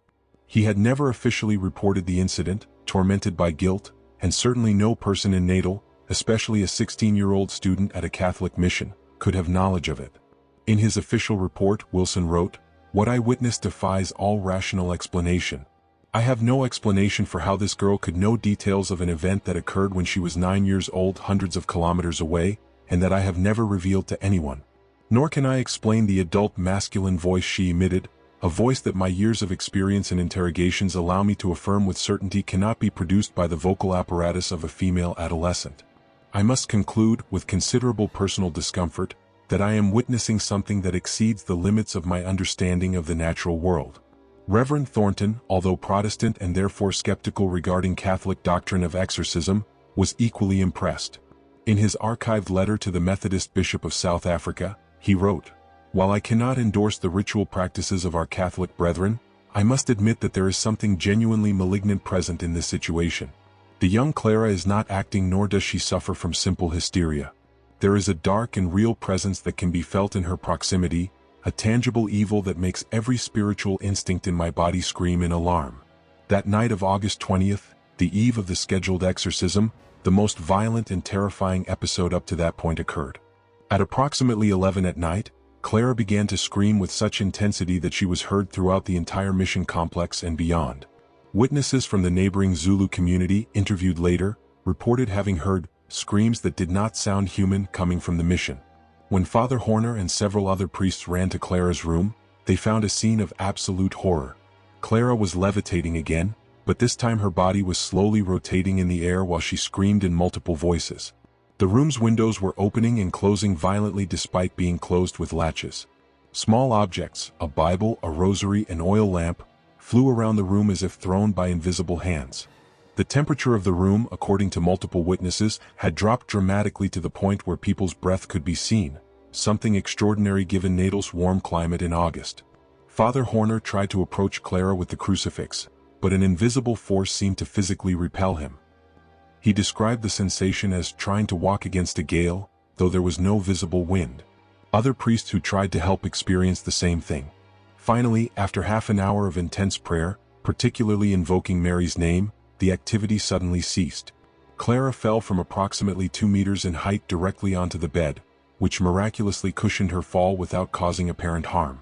He had never officially reported the incident, tormented by guilt, and certainly no person in Natal, especially a 16-year-old student at a Catholic mission, could have knowledge of it. In his official report, Wilson wrote, "What I witnessed defies all rational explanation. I have no explanation for how this girl could know details of an event that occurred when she was 9 years old, hundreds of kilometers away, and that I have never revealed to anyone. Nor can I explain the adult masculine voice she emitted, a voice that my years of experience and interrogations allow me to affirm with certainty cannot be produced by the vocal apparatus of a female adolescent. I must conclude, with considerable personal discomfort, that I am witnessing something that exceeds the limits of my understanding of the natural world." Reverend Thornton, although Protestant and therefore skeptical regarding Catholic doctrine of exorcism, was equally impressed. In his archived letter to the Methodist Bishop of South Africa, he wrote, "While I cannot endorse the ritual practices of our Catholic brethren, I must admit that there is something genuinely malignant present in this situation. The young Clara is not acting, nor does she suffer from simple hysteria. There is a dark and real presence that can be felt in her proximity, a tangible evil that makes every spiritual instinct in my body scream in alarm." That night of August 20th, the eve of the scheduled exorcism, the most violent and terrifying episode up to that point occurred. At approximately 11 at night, Clara began to scream with such intensity that she was heard throughout the entire mission complex and beyond. Witnesses from the neighboring Zulu community, interviewed later, reported having heard screams that did not sound human coming from the mission. When Father Hörner and several other priests ran to Clara's room, they found a scene of absolute horror. Clara was levitating again, but this time her body was slowly rotating in the air while she screamed in multiple voices. The room's windows were opening and closing violently despite being closed with latches. Small objects, a Bible, a rosary, an oil lamp, flew around the room as if thrown by invisible hands. The temperature of the room, according to multiple witnesses, had dropped dramatically to the point where people's breath could be seen, something extraordinary given Natal's warm climate in August. Father Hörner tried to approach Clara with the crucifix, but an invisible force seemed to physically repel him. He described the sensation as trying to walk against a gale, though there was no visible wind. Other priests who tried to help experienced the same thing. Finally, after half an hour of intense prayer, particularly invoking Mary's name, the activity suddenly ceased. Clara fell from approximately 2 meters in height directly onto the bed, which miraculously cushioned her fall without causing apparent harm.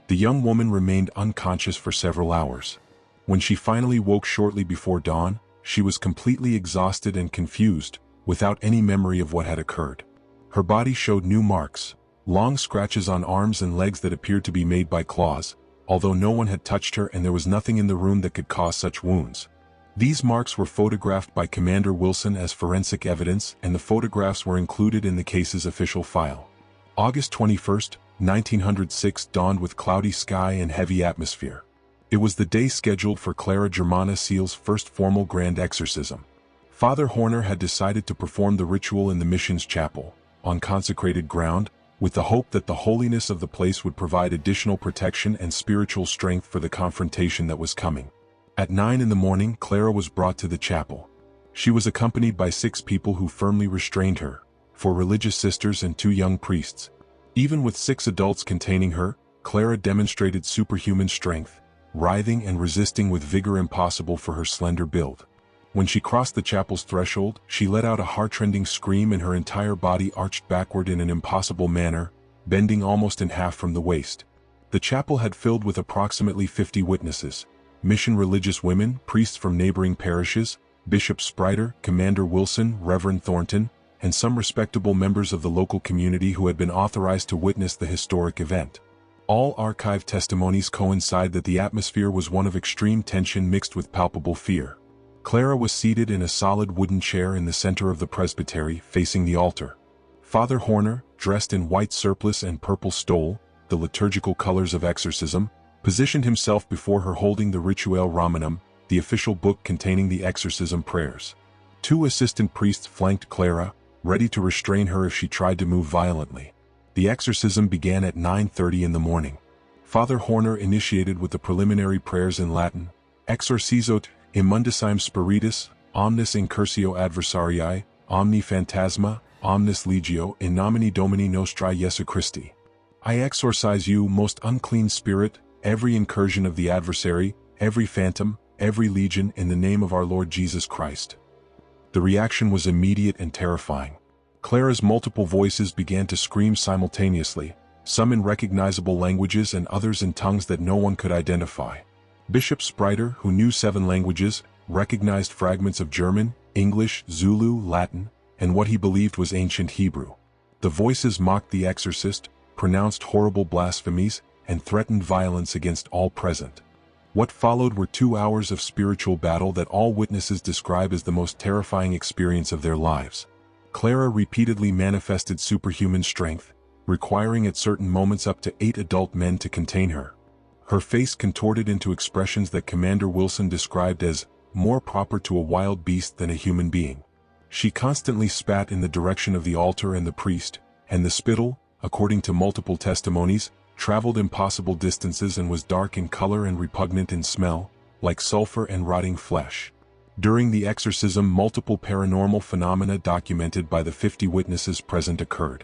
The young woman remained unconscious for several hours. When she finally woke shortly before dawn, she was completely exhausted and confused, without any memory of what had occurred. Her body showed new marks, long scratches on arms and legs that appeared to be made by claws, although no one had touched her and there was nothing in the room that could cause such wounds. These marks were photographed by Commander Wilson as forensic evidence, and the photographs were included in the case's official file. August 21, 1906 dawned with cloudy sky and heavy atmosphere. It was the day scheduled for Clara Germana Cele's first formal grand exorcism. Father Hörner had decided to perform the ritual in the mission's chapel, on consecrated ground, with the hope that the holiness of the place would provide additional protection and spiritual strength for the confrontation that was coming. At 9 in the morning, Clara was brought to the chapel. She was accompanied by 6 people who firmly restrained her, 4 religious sisters and 2 young priests. Even with 6 adults containing her, Clara demonstrated superhuman strength, writhing and resisting with vigor impossible for her slender build. When she crossed the chapel's threshold, she let out a heart-rending scream and her entire body arched backward in an impossible manner, bending almost in half from the waist. The chapel had filled with approximately 50 witnesses. Mission religious women, priests from neighboring parishes, Bishop Spreiter, Commander Wilson, Reverend Thornton, and some respectable members of the local community who had been authorized to witness the historic event. All archived testimonies coincide that the atmosphere was one of extreme tension mixed with palpable fear. Clara was seated in a solid wooden chair in the center of the presbytery, facing the altar. Father Hörner, dressed in white surplice and purple stole, the liturgical colors of exorcism, positioned himself before her holding the Rituale Romanum, the official book containing the exorcism prayers. 2 assistant priests flanked Clara, ready to restrain her if she tried to move violently. The exorcism began at 9:30 in the morning. Father Hörner initiated with the preliminary prayers in Latin, Exorcisot, immundicime spiritus, omnis incursio adversarii, omni phantasma, omnis legio, in nomine Domini Nostri Jesu Christi. I exorcise you, most unclean spirit, every incursion of the adversary, every phantom, every legion, in the name of our Lord Jesus Christ. The reaction was immediate and terrifying. Clara's multiple voices began to scream simultaneously, some in recognizable languages and others in tongues that no one could identify. Bishop Spreiter, who knew 7 languages, recognized fragments of German, English, Zulu, Latin, and what he believed was ancient Hebrew. The voices mocked the exorcist, pronounced horrible blasphemies, and threatened violence against all present. What followed were 2 hours of spiritual battle that all witnesses describe as the most terrifying experience of their lives. Clara repeatedly manifested superhuman strength, requiring at certain moments up to 8 adult men to contain her. Her face contorted into expressions that Commander Wilson described as more proper to a wild beast than a human being. She constantly spat in the direction of the altar and the priest, and the spittle, according to multiple testimonies, traveled impossible distances and was dark in color and repugnant in smell, like sulfur and rotting flesh. During the exorcism, multiple paranormal phenomena documented by the 50 witnesses present occurred.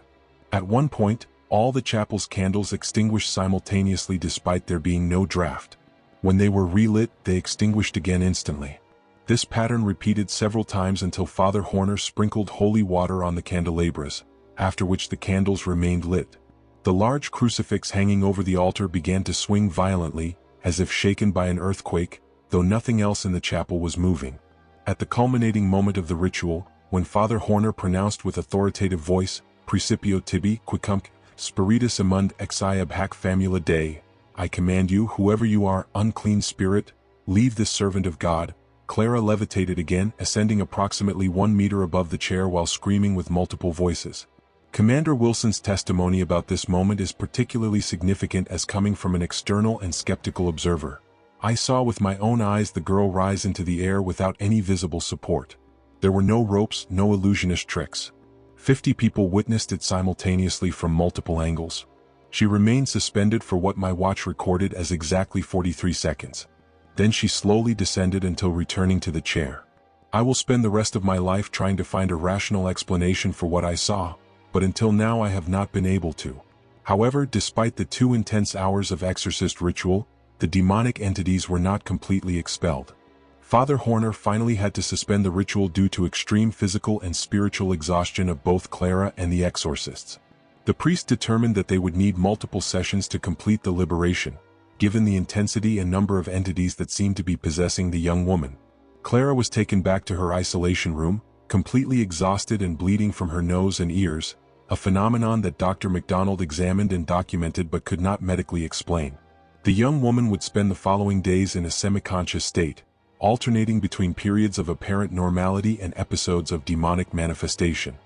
At one point, all the chapel's candles extinguished simultaneously despite there being no draft. When they were relit, they extinguished again instantly. This pattern repeated several times until Father Hörner sprinkled holy water on the candelabras, after which the candles remained lit. The large crucifix hanging over the altar began to swing violently, as if shaken by an earthquake, though nothing else in the chapel was moving. At the culminating moment of the ritual, when Father Hörner pronounced with authoritative voice, Principio tibi quicumque, spiritus immund exhiab hac famula Dei, I command you, whoever you are, unclean spirit, leave this servant of God, Clara levitated again, ascending approximately 1 meter above the chair while screaming with multiple voices. Commander Wilson's testimony about this moment is particularly significant as coming from an external and skeptical observer. I saw with my own eyes the girl rise into the air without any visible support. There were no ropes, no illusionist tricks. 50 people witnessed it simultaneously from multiple angles. She remained suspended for what my watch recorded as exactly 43 seconds. Then she slowly descended until returning to the chair. I will spend the rest of my life trying to find a rational explanation for what I saw, but until now I have not been able to. However, despite the 2 intense hours of exorcist ritual, the demonic entities were not completely expelled. Father Hörner finally had to suspend the ritual due to extreme physical and spiritual exhaustion of both Clara and the exorcists. The priest determined that they would need multiple sessions to complete the liberation, given the intensity and number of entities that seemed to be possessing the young woman. Clara was taken back to her isolation room, completely exhausted and bleeding from her nose and ears, a phenomenon that Dr. MacDonald examined and documented but could not medically explain. The young woman would spend the following days in a semi-conscious state, alternating between periods of apparent normality and episodes of demonic manifestation.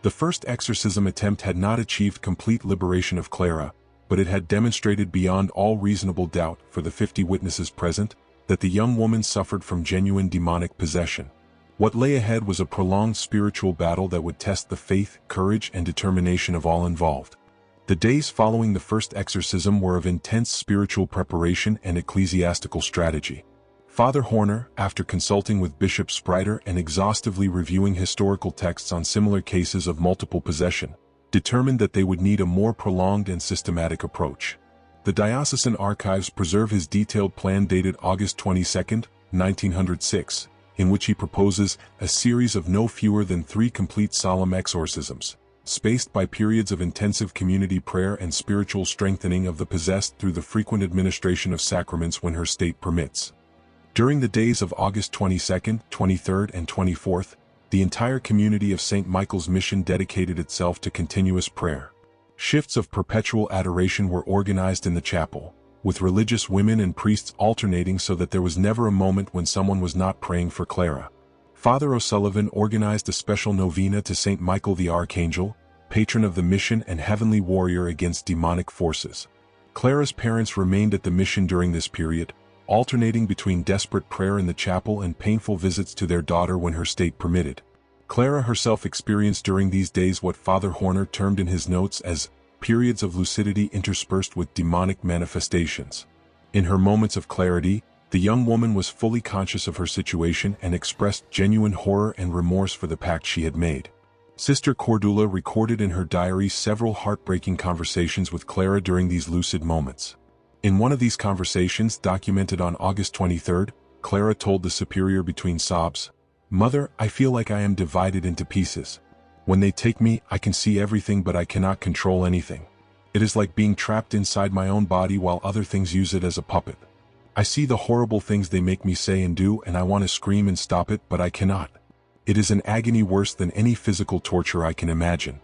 The first exorcism attempt had not achieved complete liberation of Clara, but it had demonstrated beyond all reasonable doubt for the 50 witnesses present that the young woman suffered from genuine demonic possession. What lay ahead was a prolonged spiritual battle that would test the faith, courage, and determination of all involved. The days following the first exorcism were of intense spiritual preparation and ecclesiastical strategy. Father Hörner, after consulting with Bishop Spreiter and exhaustively reviewing historical texts on similar cases of multiple possession, determined that they would need a more prolonged and systematic approach. The diocesan archives preserve his detailed plan dated August 22, 1906, in which he proposes a series of no fewer than 3 complete solemn exorcisms, spaced by periods of intensive community prayer and spiritual strengthening of the possessed through the frequent administration of sacraments when her state permits. During the days of August 22nd, 23rd, and 24th, the entire community of St. Michael's Mission dedicated itself to continuous prayer. Shifts of perpetual adoration were organized in the chapel, with religious women and priests alternating so that there was never a moment when someone was not praying for Clara. Father O'Sullivan organized a special novena to St. Michael the Archangel, patron of the mission and heavenly warrior against demonic forces. Clara's parents remained at the mission during this period, alternating between desperate prayer in the chapel and painful visits to their daughter when her state permitted. Clara herself experienced during these days what Father Hörner termed in his notes as periods of lucidity interspersed with demonic manifestations. In her moments of clarity, the young woman was fully conscious of her situation and expressed genuine horror and remorse for the pact she had made. Sister Cordula recorded in her diary several heartbreaking conversations with Clara during these lucid moments. In one of these conversations, documented on August 23, Clara told the superior between sobs, "Mother, I feel like I am divided into pieces. When they take me, I can see everything but I cannot control anything. It is like being trapped inside my own body while other things use it as a puppet. I see the horrible things they make me say and do and I want to scream and stop it but I cannot. It is an agony worse than any physical torture I can imagine."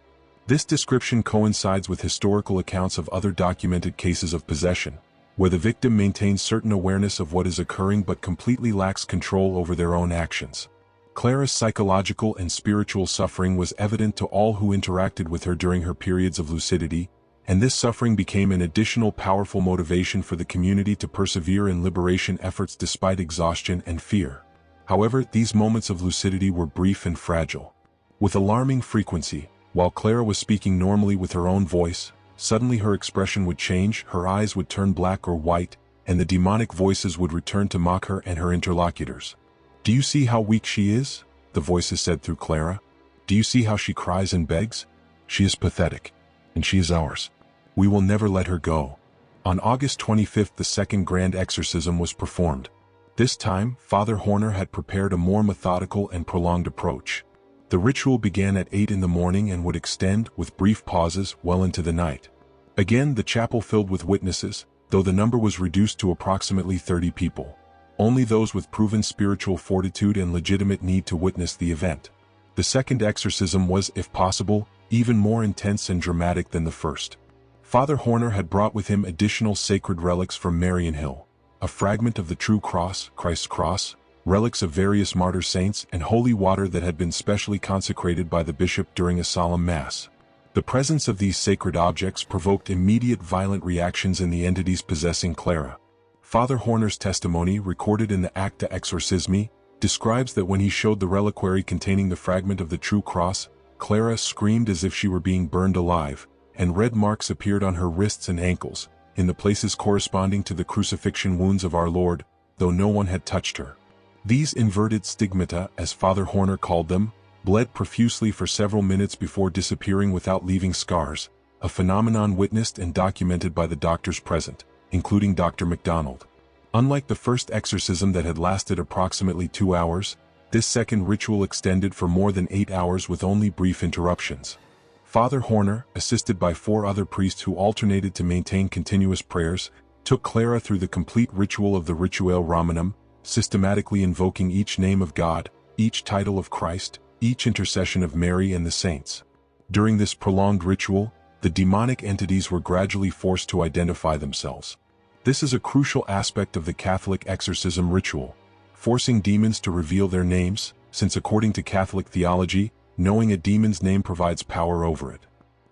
This description coincides with historical accounts of other documented cases of possession, where the victim maintains certain awareness of what is occurring but completely lacks control over their own actions. Clara's psychological and spiritual suffering was evident to all who interacted with her during her periods of lucidity, and this suffering became an additional powerful motivation for the community to persevere in liberation efforts despite exhaustion and fear. However, these moments of lucidity were brief and fragile. With alarming frequency, while Clara was speaking normally with her own voice, suddenly her expression would change, her eyes would turn black or white, and the demonic voices would return to mock her and her interlocutors. "Do you see how weak she is?" the voices said through Clara. "Do you see how she cries and begs? She is pathetic. And she is ours. We will never let her go." On August 25 the second grand exorcism was performed. This time, Father Hörner had prepared a more methodical and prolonged approach. The ritual began at 8 in the morning and would extend, with brief pauses, well into the night. Again, the chapel filled with witnesses, though the number was reduced to approximately 30 people. Only those with proven spiritual fortitude and legitimate need to witness the event. The second exorcism was, if possible, even more intense and dramatic than the first. Father Hörner had brought with him additional sacred relics from Marian Hill, a fragment of the true cross, Christ's cross, relics of various martyr saints, and holy water that had been specially consecrated by the bishop during a solemn mass. The presence of these sacred objects provoked immediate violent reactions in the entities possessing Clara. Father Hörner's testimony, recorded in the Acta Exorcismi, describes that when he showed the reliquary containing the fragment of the true cross, Clara screamed as if she were being burned alive, and red marks appeared on her wrists and ankles, in the places corresponding to the crucifixion wounds of our Lord, though no one had touched her. These inverted stigmata, as Father Hörner called them, bled profusely for several minutes before disappearing without leaving scars, a phenomenon witnessed and documented by the doctors present, including Dr. MacDonald. Unlike the first exorcism that had lasted approximately 2 hours, this second ritual extended for more than 8 hours with only brief interruptions. Father Hörner, assisted by 4 other priests who alternated to maintain continuous prayers, took Clara through the complete ritual of the Rituale Romanum, systematically invoking each name of God, each title of Christ, each intercession of Mary and the saints. During this prolonged ritual, the demonic entities were gradually forced to identify themselves. This is a crucial aspect of the Catholic exorcism ritual, forcing demons to reveal their names, since according to Catholic theology, knowing a demon's name provides power over it.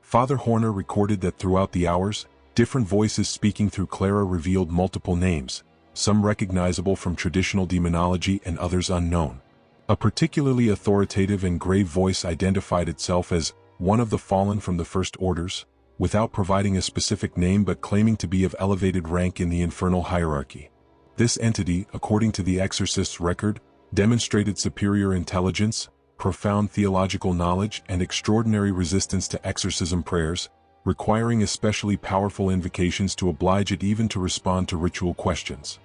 Father Hörner recorded that throughout the hours, different voices speaking through Clara revealed multiple names, some recognizable from traditional demonology and others unknown. A particularly authoritative and grave voice identified itself as one of the fallen from the first orders, without providing a specific name but claiming to be of elevated rank in the infernal hierarchy. This entity, according to the exorcist's record, demonstrated superior intelligence, profound theological knowledge, and extraordinary resistance to exorcism prayers, requiring especially powerful invocations to oblige it even to respond to ritual questions.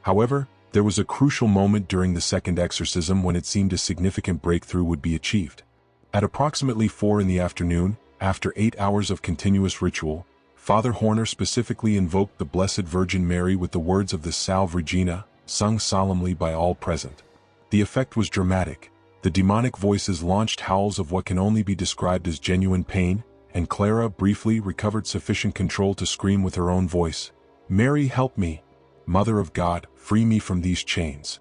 However, there was a crucial moment during the second exorcism when it seemed a significant breakthrough would be achieved. At approximately 4 in the afternoon, after 8 hours of continuous ritual, Father Hörner specifically invoked the Blessed Virgin Mary with the words of the Salve Regina, sung solemnly by all present. The effect was dramatic. The demonic voices launched howls of what can only be described as genuine pain, and Clara briefly recovered sufficient control to scream with her own voice, "Mary, help me! Mother of God, free me from these chains."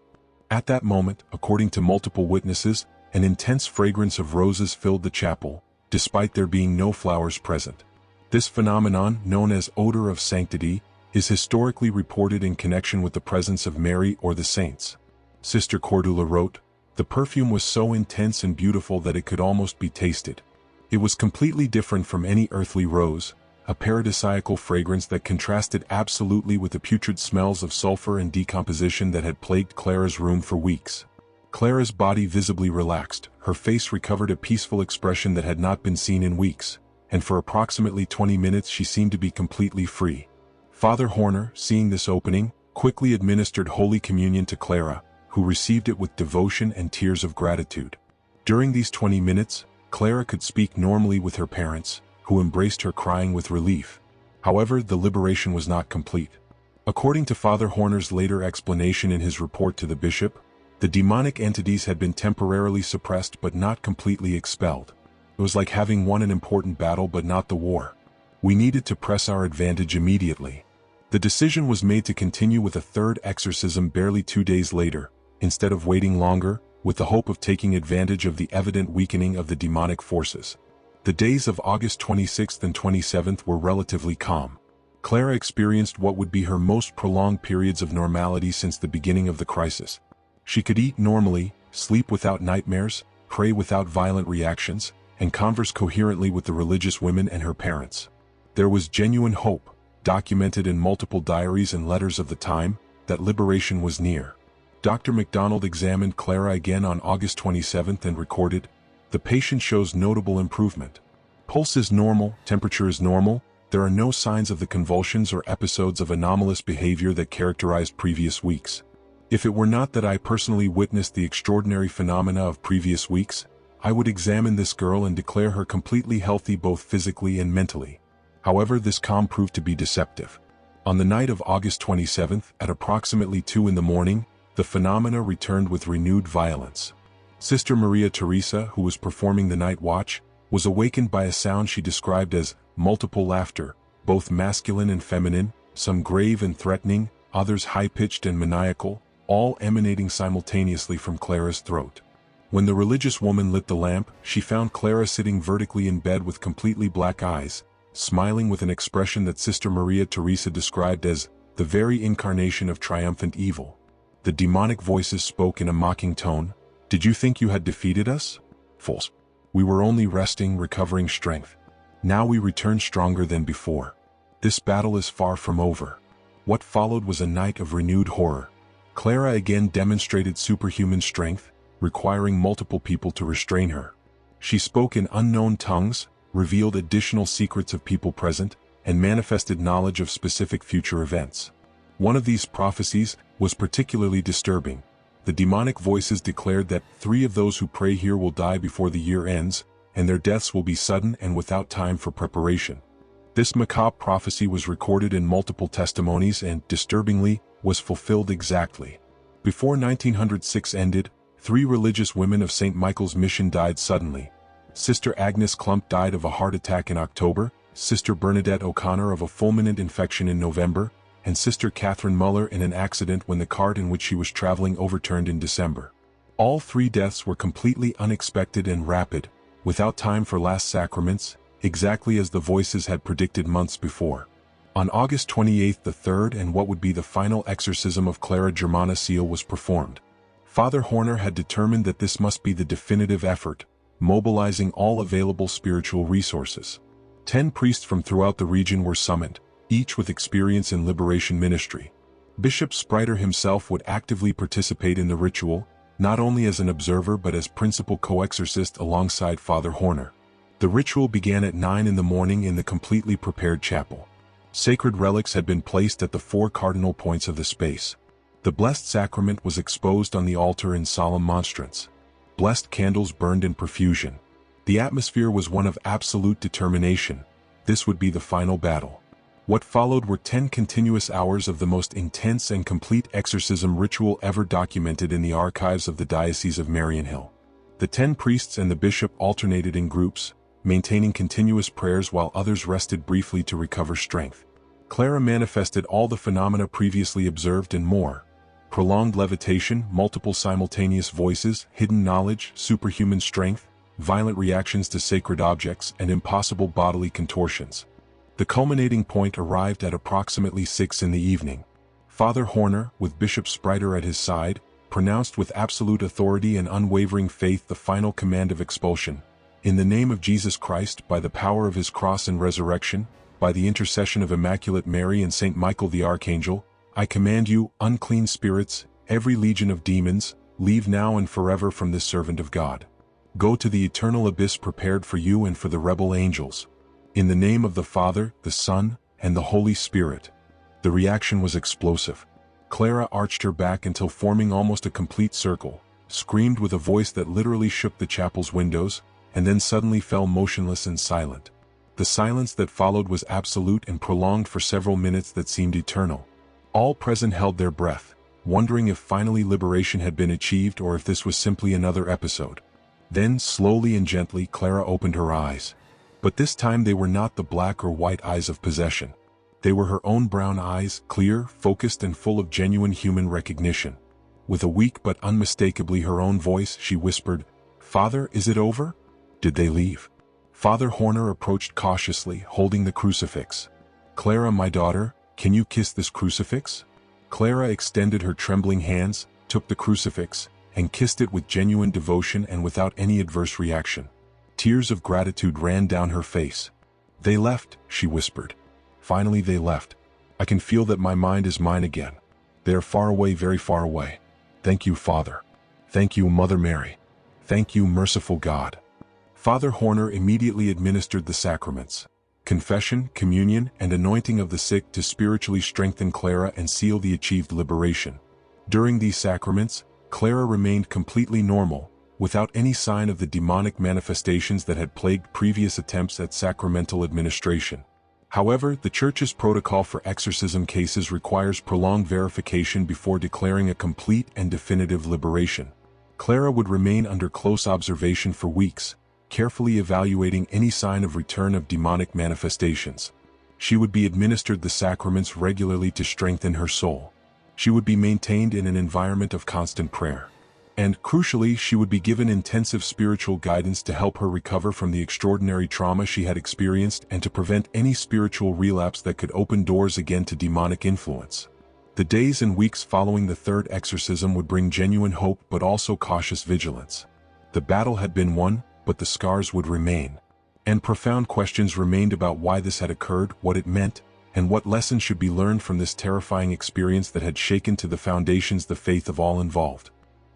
At that moment, according to multiple witnesses, an intense fragrance of roses filled the chapel, despite there being no flowers present. This phenomenon, known as odor of sanctity, is historically reported in connection with the presence of Mary or the saints. Sister Cordula wrote, "The perfume was so intense and beautiful that it could almost be tasted. It was completely different from any earthly rose, a paradisiacal fragrance that contrasted absolutely with the putrid smells of sulfur and decomposition that had plagued Clara's room for weeks." Clara's body visibly relaxed, her face recovered a peaceful expression that had not been seen in weeks, and for approximately 20 minutes she seemed to be completely free. Father Hörner, seeing this opening, quickly administered Holy Communion to Clara, who received it with devotion and tears of gratitude. During these 20 minutes, Clara could speak normally with her parents, who embraced her crying with relief. However, the liberation was not complete. According to Father Hörner's later explanation in his report to the bishop, the demonic entities had been temporarily suppressed but not completely expelled. It was like having won an important battle but not the war. We needed to press our advantage immediately. The decision was made to continue with a third exorcism barely 2 days later, instead of waiting longer, with the hope of taking advantage of the evident weakening of the demonic forces. The days of August 26th and 27th were relatively calm. Clara experienced what would be her most prolonged periods of normality since the beginning of the crisis. She could eat normally, sleep without nightmares, pray without violent reactions, and converse coherently with the religious women and her parents. There was genuine hope, documented in multiple diaries and letters of the time, that liberation was near. Dr. MacDonald examined Clara again on August 27th and recorded, "The patient shows notable improvement. Pulse is normal, temperature is normal, there are no signs of the convulsions or episodes of anomalous behavior that characterized previous weeks. If it were not that I personally witnessed the extraordinary phenomena of previous weeks, I would examine this girl and declare her completely healthy both physically and mentally." However, this calm proved to be deceptive. On the night of August 27th, at approximately 2 in the morning, the phenomena returned with renewed violence. Sister Maria Teresa, who was performing the night watch, was awakened by a sound she described as multiple laughter, both masculine and feminine, some grave and threatening, others high-pitched and maniacal, all emanating simultaneously from Clara's throat. When the religious woman lit the lamp, she found Clara sitting vertically in bed with completely black eyes, smiling with an expression that Sister Maria Teresa described as the very incarnation of triumphant evil. The demonic voices spoke in a mocking tone, "Did you think you had defeated us? False. We were only resting, recovering strength. Now we return stronger than before. This battle is far from over." What followed was a night of renewed horror. Clara again demonstrated superhuman strength, requiring multiple people to restrain her. She spoke in unknown tongues, revealed additional secrets of people present, and manifested knowledge of specific future events. One of these prophecies was particularly disturbing. The demonic voices declared that 3 of those who pray here will die before the year ends, and their deaths will be sudden and without time for preparation. This macabre prophecy was recorded in multiple testimonies and, disturbingly, was fulfilled exactly. Before 1906 ended, 3 religious women of St. Michael's Mission died suddenly. Sister Agnes Klump died of a heart attack in October, Sister Bernadette O'Connor of a fulminant infection in November, and Sister Catherine Muller in an accident when the cart in which she was traveling overturned in December. All 3 deaths were completely unexpected and rapid, without time for last sacraments, exactly as the voices had predicted months before. On August 28th, the third and what would be the final exorcism of Clara Germana Cele was performed. Father Hörner had determined that this must be the definitive effort, mobilizing all available spiritual resources. 10 priests from throughout the region were summoned, each with experience in liberation ministry. Bishop Spreiter himself would actively participate in the ritual, not only as an observer but as principal co-exorcist alongside Father Hörner. The ritual began at 9 in the morning in the completely prepared chapel. Sacred relics had been placed at the 4 cardinal points of the space. The Blessed Sacrament was exposed on the altar in solemn monstrance. Blessed candles burned in profusion. The atmosphere was one of absolute determination. This would be the final battle. What followed were 10 continuous hours of the most intense and complete exorcism ritual ever documented in the archives of the Diocese of Marianhill. The 10 priests and the bishop alternated in groups, maintaining continuous prayers while others rested briefly to recover strength. Clara manifested all the phenomena previously observed and more. Prolonged levitation, multiple simultaneous voices, hidden knowledge, superhuman strength, violent reactions to sacred objects, and impossible bodily contortions. The culminating point arrived at approximately 6 in the evening. Father Hörner, with Bishop Spreiter at his side, pronounced with absolute authority and unwavering faith the final command of expulsion. In the name of Jesus Christ, by the power of his cross and resurrection, by the intercession of Immaculate Mary and Saint Michael the Archangel, I command you, unclean spirits, every legion of demons, leave now and forever from this servant of God. Go to the eternal abyss prepared for you and for the rebel angels. In the name of the Father, the Son, and the Holy Spirit. The reaction was explosive. Clara arched her back until forming almost a complete circle, screamed with a voice that literally shook the chapel's windows, and then suddenly fell motionless and silent. The silence that followed was absolute and prolonged for several minutes that seemed eternal. All present held their breath, wondering if finally liberation had been achieved or if this was simply another episode. Then, slowly and gently, Clara opened her eyes. But this time they were not the black or white eyes of possession. They were her own brown eyes, clear, focused, and full of genuine human recognition. With a weak but unmistakably her own voice, she whispered, "Father, is it over? Did they leave?" Father Hörner approached cautiously, holding the crucifix. "Clara, my daughter, can you kiss this crucifix?" Clara extended her trembling hands, took the crucifix, and kissed it with genuine devotion and without any adverse reaction. Tears of gratitude ran down her face. "They left," she whispered. "Finally they left. I can feel that my mind is mine again. They are far away, very far away. Thank you, Father. Thank you, Mother Mary. Thank you, merciful God." Father Hörner immediately administered the sacraments: confession, communion, and anointing of the sick to spiritually strengthen Clara and seal the achieved liberation. During these sacraments, Clara remained completely normal, without any sign of the demonic manifestations that had plagued previous attempts at sacramental administration. However, the Church's protocol for exorcism cases requires prolonged verification before declaring a complete and definitive liberation. Clara would remain under close observation for weeks, carefully evaluating any sign of return of demonic manifestations. She would be administered the sacraments regularly to strengthen her soul. She would be maintained in an environment of constant prayer. And, crucially, she would be given intensive spiritual guidance to help her recover from the extraordinary trauma she had experienced and to prevent any spiritual relapse that could open doors again to demonic influence. The days and weeks following the third exorcism would bring genuine hope but also cautious vigilance. The battle had been won, but the scars would remain. And profound questions remained about why this had occurred, what it meant, and what lessons should be learned from this terrifying experience that had shaken to the foundations the faith of all involved.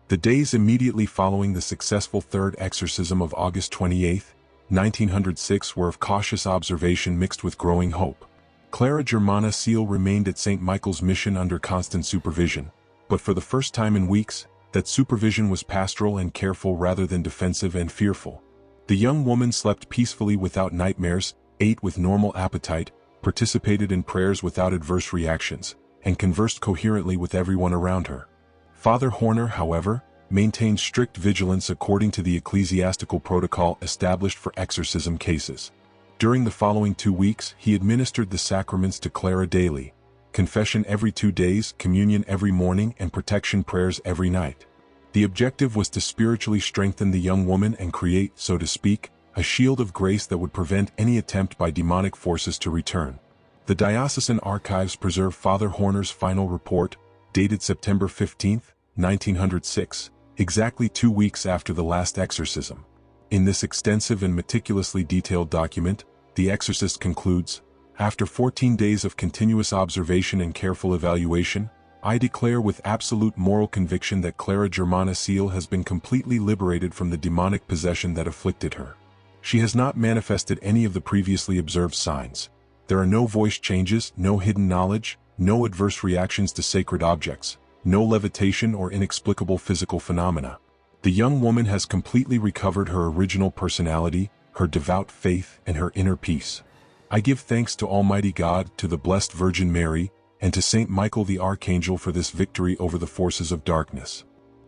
The days immediately following the successful third exorcism of August 28, 1906 were of cautious observation mixed with growing hope. Clara Germana Cele remained at St. Michael's Mission under constant supervision, but for the first time in weeks, that supervision was pastoral and careful rather than defensive and fearful. The young woman slept peacefully without nightmares, ate with normal appetite, participated in prayers without adverse reactions, and conversed coherently with everyone around her. Father Hörner, however, maintained strict vigilance according to the ecclesiastical protocol established for exorcism cases. During the following 2 weeks, he administered the sacraments to Clara daily: confession every 2 days, communion every morning, and protection prayers every night. The objective was to spiritually strengthen the young woman and create, so to speak, a shield of grace that would prevent any attempt by demonic forces to return. The diocesan archives preserve Father Hörner's final report, dated September 15, 1906, exactly 2 weeks after the last exorcism. In this extensive and meticulously detailed document, the exorcist concludes, "After 14 days of continuous observation and careful evaluation, I declare with absolute moral conviction that Clara Germana Cele has been completely liberated from the demonic possession that afflicted her. She has not manifested any of the previously observed signs. There are no voice changes, no hidden knowledge, no adverse reactions to sacred objects, no levitation or inexplicable physical phenomena. The young woman has completely recovered her original personality, her devout faith, and her inner peace. I give thanks to Almighty God, to the Blessed Virgin Mary, and to Saint Michael the Archangel for this victory over the forces of darkness."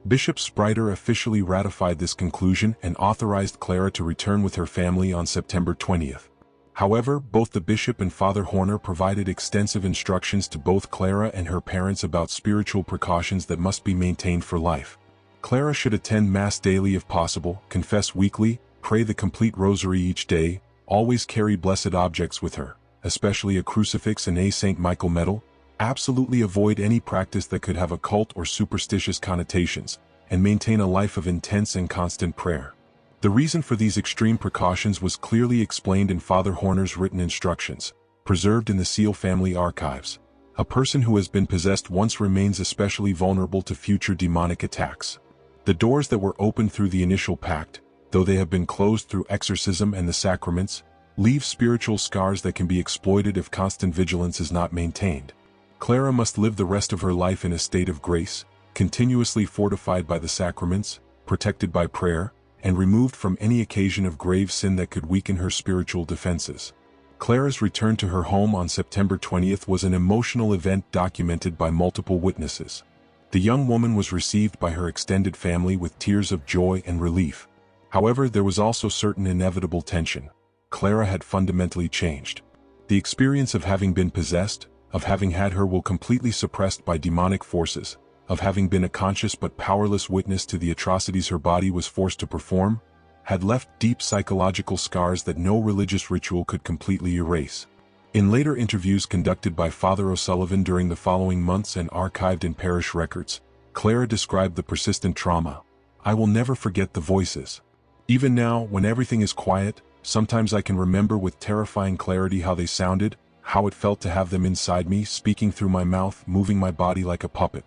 Bishop Spreiter officially ratified this conclusion and authorized Clara to return with her family on September 20th. However, both the bishop and Father Hörner provided extensive instructions to both Clara and her parents about spiritual precautions that must be maintained for life. Clara should attend Mass daily if possible, confess weekly, pray the complete rosary each day, always carry blessed objects with her, especially a crucifix and a St. Michael medal. Absolutely avoid any practice that could have occult or superstitious connotations, and maintain a life of intense and constant prayer. The reason for these extreme precautions was clearly explained in Father Hörner's written instructions, preserved in the Cele family archives. A person who has been possessed once remains especially vulnerable to future demonic attacks. The doors that were opened through the initial pact, though they have been closed through exorcism and the sacraments, leave spiritual scars that can be exploited if constant vigilance is not maintained. Clara must live the rest of her life in a state of grace, continuously fortified by the sacraments, protected by prayer, and removed from any occasion of grave sin that could weaken her spiritual defenses. Clara's return to her home on September 20th was an emotional event documented by multiple witnesses. The young woman was received by her extended family with tears of joy and relief. However, there was also certain inevitable tension. Clara had fundamentally changed. The experience of having been possessed, of having had her will completely suppressed by demonic forces, of having been a conscious but powerless witness to the atrocities her body was forced to perform, had left deep psychological scars that no religious ritual could completely erase. In later interviews conducted by Father O'Sullivan during the following months and archived in parish records, Clara described the persistent trauma. "I will never forget the voices. Even now, when everything is quiet, sometimes I can remember with terrifying clarity how they sounded, how it felt to have them inside me, speaking through my mouth, moving my body like a puppet.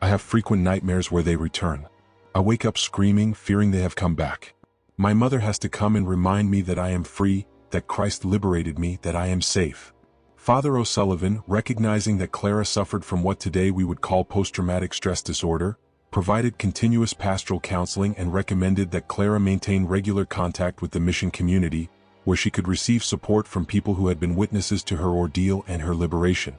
I have frequent nightmares where they return. I wake up screaming, fearing they have come back. My mother has to come and remind me that I am free, that Christ liberated me, that I am safe." Father O'Sullivan, recognizing that Clara suffered from what today we would call post-traumatic stress disorder, provided continuous pastoral counseling and recommended that Clara maintain regular contact with the mission community, where she could receive support from people who had been witnesses to her ordeal and her liberation.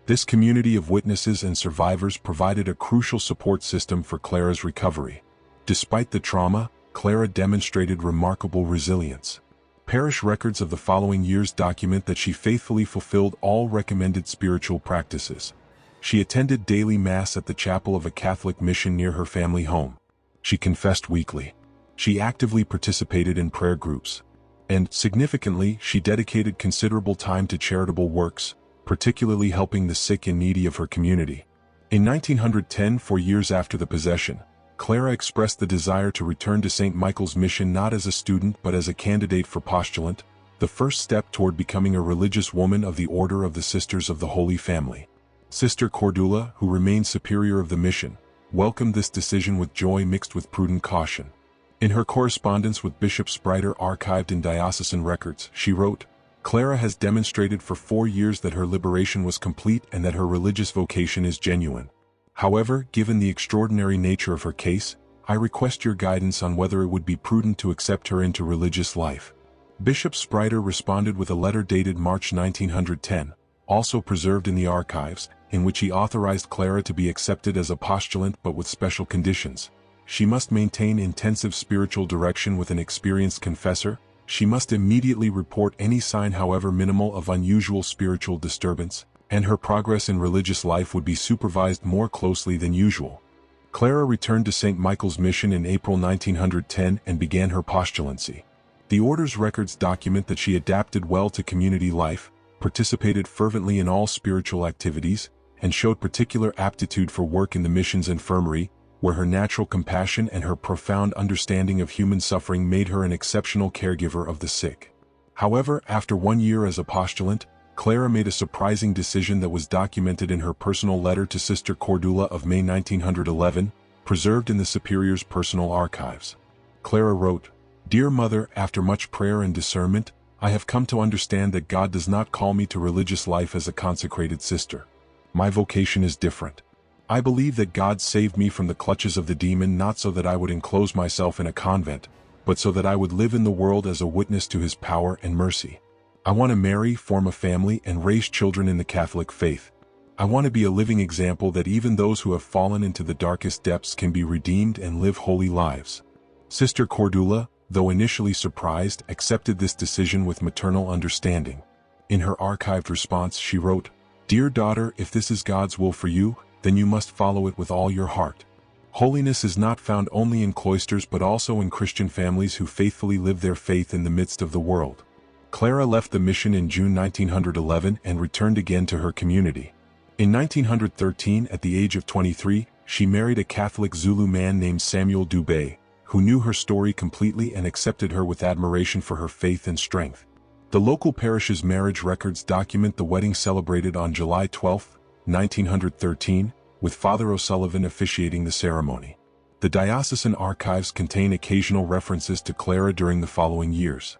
This community of witnesses and survivors provided a crucial support system for Clara's recovery. Despite the trauma, Clara demonstrated remarkable resilience. Parish records of the following years document that she faithfully fulfilled all recommended spiritual practices. She attended daily Mass at the chapel of a Catholic mission near her family home. She confessed weekly. She actively participated in prayer groups. And, significantly, she dedicated considerable time to charitable works, particularly helping the sick and needy of her community. In 1910, 4 years after the possession, Clara expressed the desire to return to St. Michael's mission not as a student but as a candidate for postulant, the first step toward becoming a religious woman of the Order of the Sisters of the Holy Family. Sister Cordula, who remained superior of the mission, welcomed this decision with joy mixed with prudent caution. In her correspondence with Bishop Spreiter archived in diocesan records, she wrote, "Clara has demonstrated for 4 years that her liberation was complete and that her religious vocation is genuine. However, given the extraordinary nature of her case, I request your guidance on whether it would be prudent to accept her into religious life." Bishop Spreiter responded with a letter dated March 1910, also preserved in the archives, in which he authorized Clara to be accepted as a postulant but with special conditions. She must maintain intensive spiritual direction with an experienced confessor. She must immediately report any sign, however minimal, of unusual spiritual disturbance, and her progress in religious life would be supervised more closely than usual. Clara returned to St. Michael's Mission in April 1910 and began her postulancy. The order's records document that she adapted well to community life, participated fervently in all spiritual activities, and showed particular aptitude for work in the mission's infirmary, where her natural compassion and her profound understanding of human suffering made her an exceptional caregiver of the sick. However, after 1 year as a postulant, Clara made a surprising decision that was documented in her personal letter to Sister Cordula of May 1911, preserved in the Superior's personal archives. Clara wrote, "Dear Mother, after much prayer and discernment, I have come to understand that God does not call me to religious life as a consecrated sister. My vocation is different. I believe that God saved me from the clutches of the demon not so that I would enclose myself in a convent, but so that I would live in the world as a witness to His power and mercy. I want to marry, form a family, and raise children in the Catholic faith. I want to be a living example that even those who have fallen into the darkest depths can be redeemed and live holy lives." Sister Cordula, though initially surprised, accepted this decision with maternal understanding. In her archived response, she wrote, "Dear daughter, if this is God's will for you, then you must follow it with all your heart. Holiness is not found only in cloisters but also in Christian families who faithfully live their faith in the midst of the world." Clara left the mission in June 1911 and returned again to her community. In 1913, at the age of 23, she married a Catholic Zulu man named Samuel Dubé, who knew her story completely and accepted her with admiration for her faith and strength. The local parish's marriage records document the wedding celebrated on July 12, 1913, with Father O'Sullivan officiating the ceremony. The diocesan archives contain occasional references to Clara during the following years.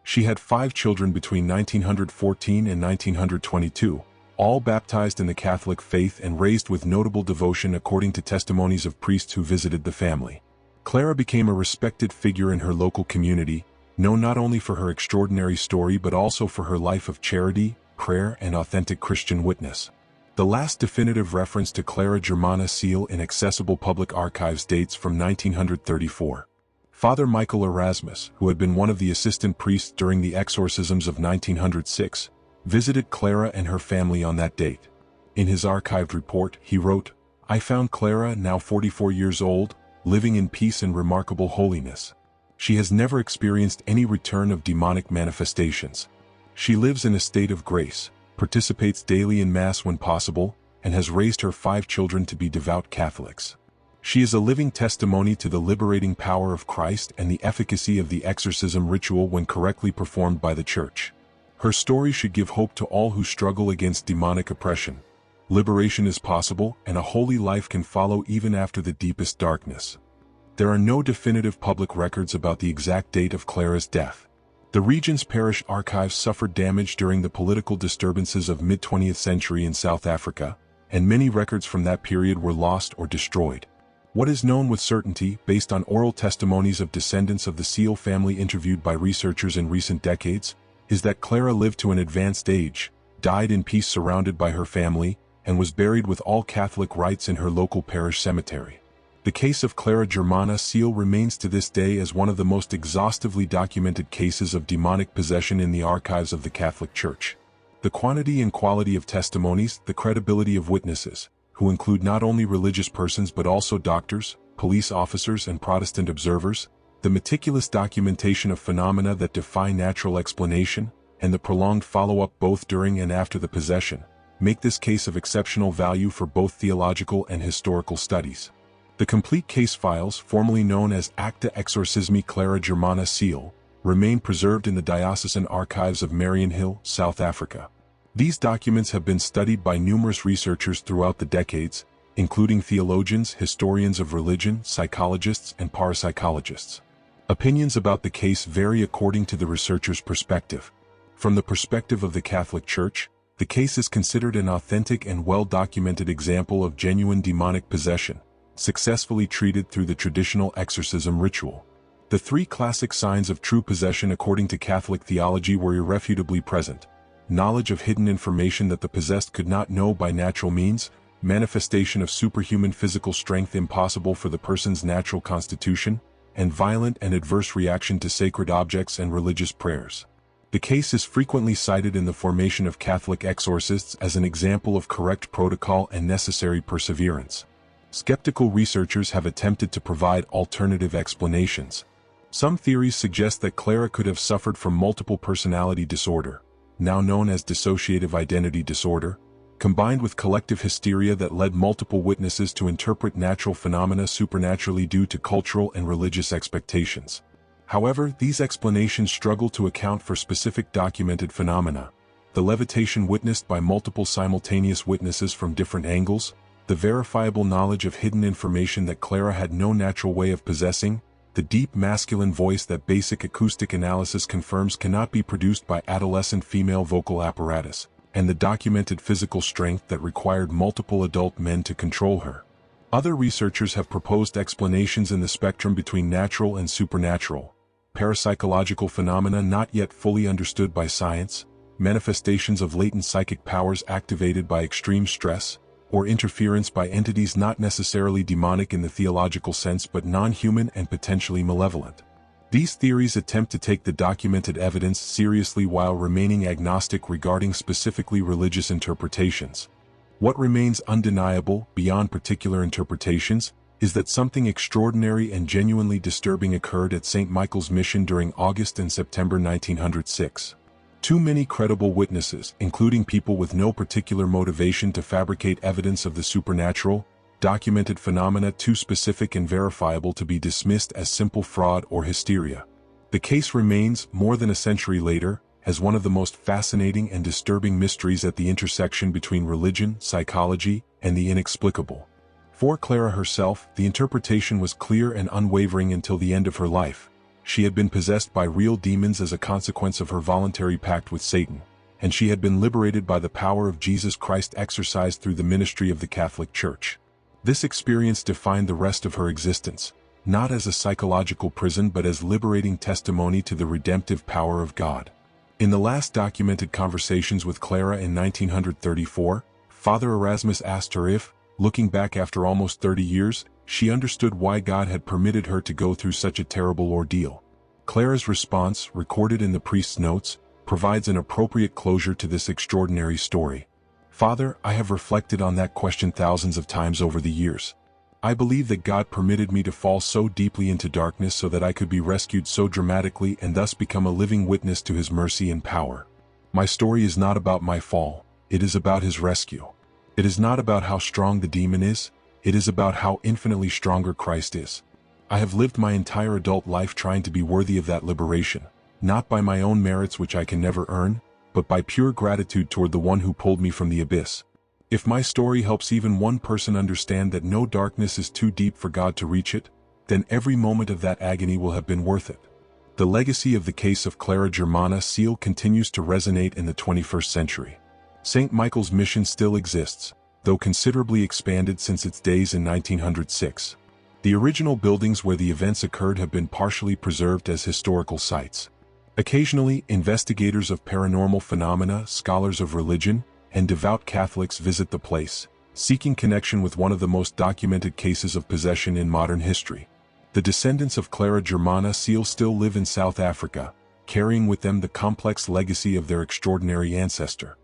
She had 5 children between 1914 and 1922, all baptized in the Catholic faith and raised with notable devotion according to testimonies of priests who visited the family. Clara became a respected figure in her local community, known not only for her extraordinary story but also for her life of charity, prayer, and authentic Christian witness. The last definitive reference to Clara Germana Cele in accessible public archives dates from 1934. Father Michael Erasmus, who had been one of the assistant priests during the exorcisms of 1906, visited Clara and her family on that date. In his archived report, he wrote, "I found Clara, now 44 years old, living in peace and remarkable holiness. She has never experienced any return of demonic manifestations. She lives in a state of grace, participates daily in Mass when possible, and has raised her 5 children to be devout Catholics. She is a living testimony to the liberating power of Christ and the efficacy of the exorcism ritual when correctly performed by the Church. Her story should give hope to all who struggle against demonic oppression. Liberation is possible, and a holy life can follow even after the deepest darkness." There are no definitive public records about the exact date of Clara's death. The region's parish archives suffered damage during the political disturbances of mid-20th century in South Africa, and many records from that period were lost or destroyed. What is known with certainty, based on oral testimonies of descendants of the Cele family interviewed by researchers in recent decades, is that Clara lived to an advanced age, died in peace surrounded by her family, and was buried with all Catholic rites in her local parish cemetery. The case of Clara Germana Cele remains to this day as one of the most exhaustively documented cases of demonic possession in the archives of the Catholic Church. The quantity and quality of testimonies, the credibility of witnesses, who include not only religious persons but also doctors, police officers, and Protestant observers, the meticulous documentation of phenomena that defy natural explanation, and the prolonged follow-up both during and after the possession, make this case of exceptional value for both theological and historical studies. The complete case files, formerly known as Acta Exorcismi Clara Germana Cele, remain preserved in the diocesan archives of Mariannhill, South Africa. These documents have been studied by numerous researchers throughout the decades, including theologians, historians of religion, psychologists, and parapsychologists. Opinions about the case vary according to the researcher's perspective. From the perspective of the Catholic Church, the case is considered an authentic and well-documented example of genuine demonic possession, successfully treated through the traditional exorcism ritual. The 3 classic signs of true possession according to Catholic theology were irrefutably present: knowledge of hidden information that the possessed could not know by natural means, manifestation of superhuman physical strength impossible for the person's natural constitution, and violent and adverse reaction to sacred objects and religious prayers. The case is frequently cited in the formation of Catholic exorcists as an example of correct protocol and necessary perseverance. Skeptical researchers have attempted to provide alternative explanations. Some theories suggest that Clara could have suffered from multiple personality disorder, now known as dissociative identity disorder, combined with collective hysteria that led multiple witnesses to interpret natural phenomena supernaturally due to cultural and religious expectations. However, these explanations struggle to account for specific documented phenomena: the levitation witnessed by multiple simultaneous witnesses from different angles, the verifiable knowledge of hidden information that Clara had no natural way of possessing, the deep masculine voice that basic acoustic analysis confirms cannot be produced by adolescent female vocal apparatus, and the documented physical strength that required multiple adult men to control her. Other researchers have proposed explanations in the spectrum between natural and supernatural: parapsychological phenomena not yet fully understood by science, manifestations of latent psychic powers activated by extreme stress, or interference by entities not necessarily demonic in the theological sense but non-human and potentially malevolent. These theories attempt to take the documented evidence seriously while remaining agnostic regarding specifically religious interpretations. What remains undeniable, beyond particular interpretations, is that something extraordinary and genuinely disturbing occurred at St. Michael's Mission during August and September 1906. Too many credible witnesses, including people with no particular motivation to fabricate evidence of the supernatural, documented phenomena too specific and verifiable to be dismissed as simple fraud or hysteria. The case remains, more than a century later, as one of the most fascinating and disturbing mysteries at the intersection between religion, psychology, and the inexplicable. For Clara herself, the interpretation was clear and unwavering until the end of her life. She had been possessed by real demons as a consequence of her voluntary pact with Satan, and she had been liberated by the power of Jesus Christ exercised through the ministry of the Catholic Church. This experience defined the rest of her existence, not as a psychological prison but as liberating testimony to the redemptive power of God. In the last documented conversations with Clara in 1934, Father Erasmus asked her if, looking back after almost 30 years, she understood why God had permitted her to go through such a terrible ordeal. Clara's response, recorded in the priest's notes, provides an appropriate closure to this extraordinary story. Father, I have reflected on that question thousands of times over the years. I believe that God permitted me to fall so deeply into darkness so that I could be rescued so dramatically and thus become a living witness to His mercy and power. My story is not about my fall, it is about His rescue. It is not about how strong the demon is, it is about how infinitely stronger Christ is. I have lived my entire adult life trying to be worthy of that liberation, not by my own merits which I can never earn, but by pure gratitude toward the one who pulled me from the abyss. If my story helps even one person understand that no darkness is too deep for God to reach it, then every moment of that agony will have been worth it. The legacy of the case of Clara Germana Cele continues to resonate in the 21st century. St. Michael's mission still exists, though considerably expanded since its days in 1906. The original buildings where the events occurred have been partially preserved as historical sites. Occasionally, investigators of paranormal phenomena, scholars of religion, and devout Catholics visit the place, seeking connection with one of the most documented cases of possession in modern history. The descendants of Clara Germana Cele still live in South Africa, carrying with them the complex legacy of their extraordinary ancestor.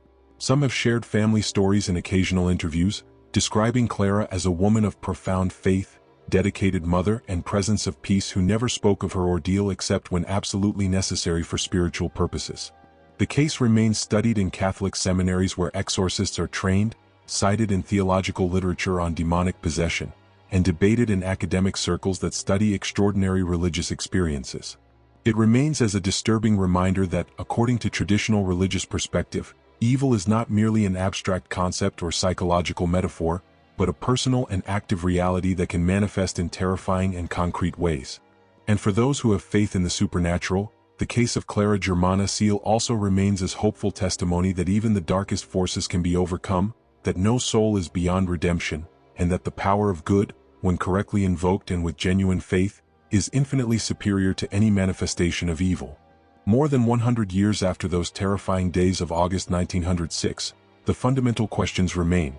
Some have shared family stories in occasional interviews, describing Clara as a woman of profound faith, dedicated mother, and presence of peace who never spoke of her ordeal except when absolutely necessary for spiritual purposes. The case remains studied in Catholic seminaries where exorcists are trained, cited in theological literature on demonic possession, and debated in academic circles that study extraordinary religious experiences. It remains as a disturbing reminder that, according to traditional religious perspective, evil is not merely an abstract concept or psychological metaphor, but a personal and active reality that can manifest in terrifying and concrete ways. And for those who have faith in the supernatural, the case of Clara Germana Cele also remains as hopeful testimony that even the darkest forces can be overcome, that no soul is beyond redemption, and that the power of good, when correctly invoked and with genuine faith, is infinitely superior to any manifestation of evil. More than 100 years after those terrifying days of August 1906, the fundamental questions remain.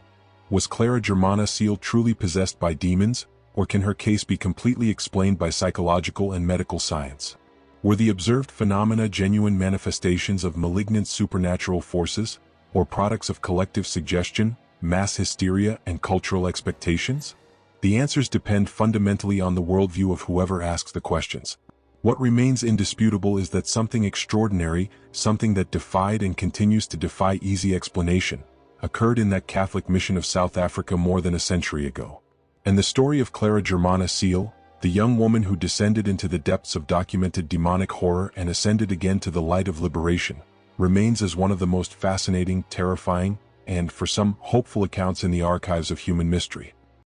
Was Clara Germana Cele truly possessed by demons, or can her case be completely explained by psychological and medical science? Were the observed phenomena genuine manifestations of malignant supernatural forces, or products of collective suggestion, mass hysteria, and cultural expectations? The answers depend fundamentally on the worldview of whoever asks the questions. What remains indisputable is that something extraordinary, something that defied and continues to defy easy explanation, occurred in that Catholic mission of South Africa more than a century ago. And the story of Clara Germana Cele, the young woman who descended into the depths of documented demonic horror and ascended again to the light of liberation, remains as one of the most fascinating, terrifying, and, for some, hopeful accounts in the archives of human mystery.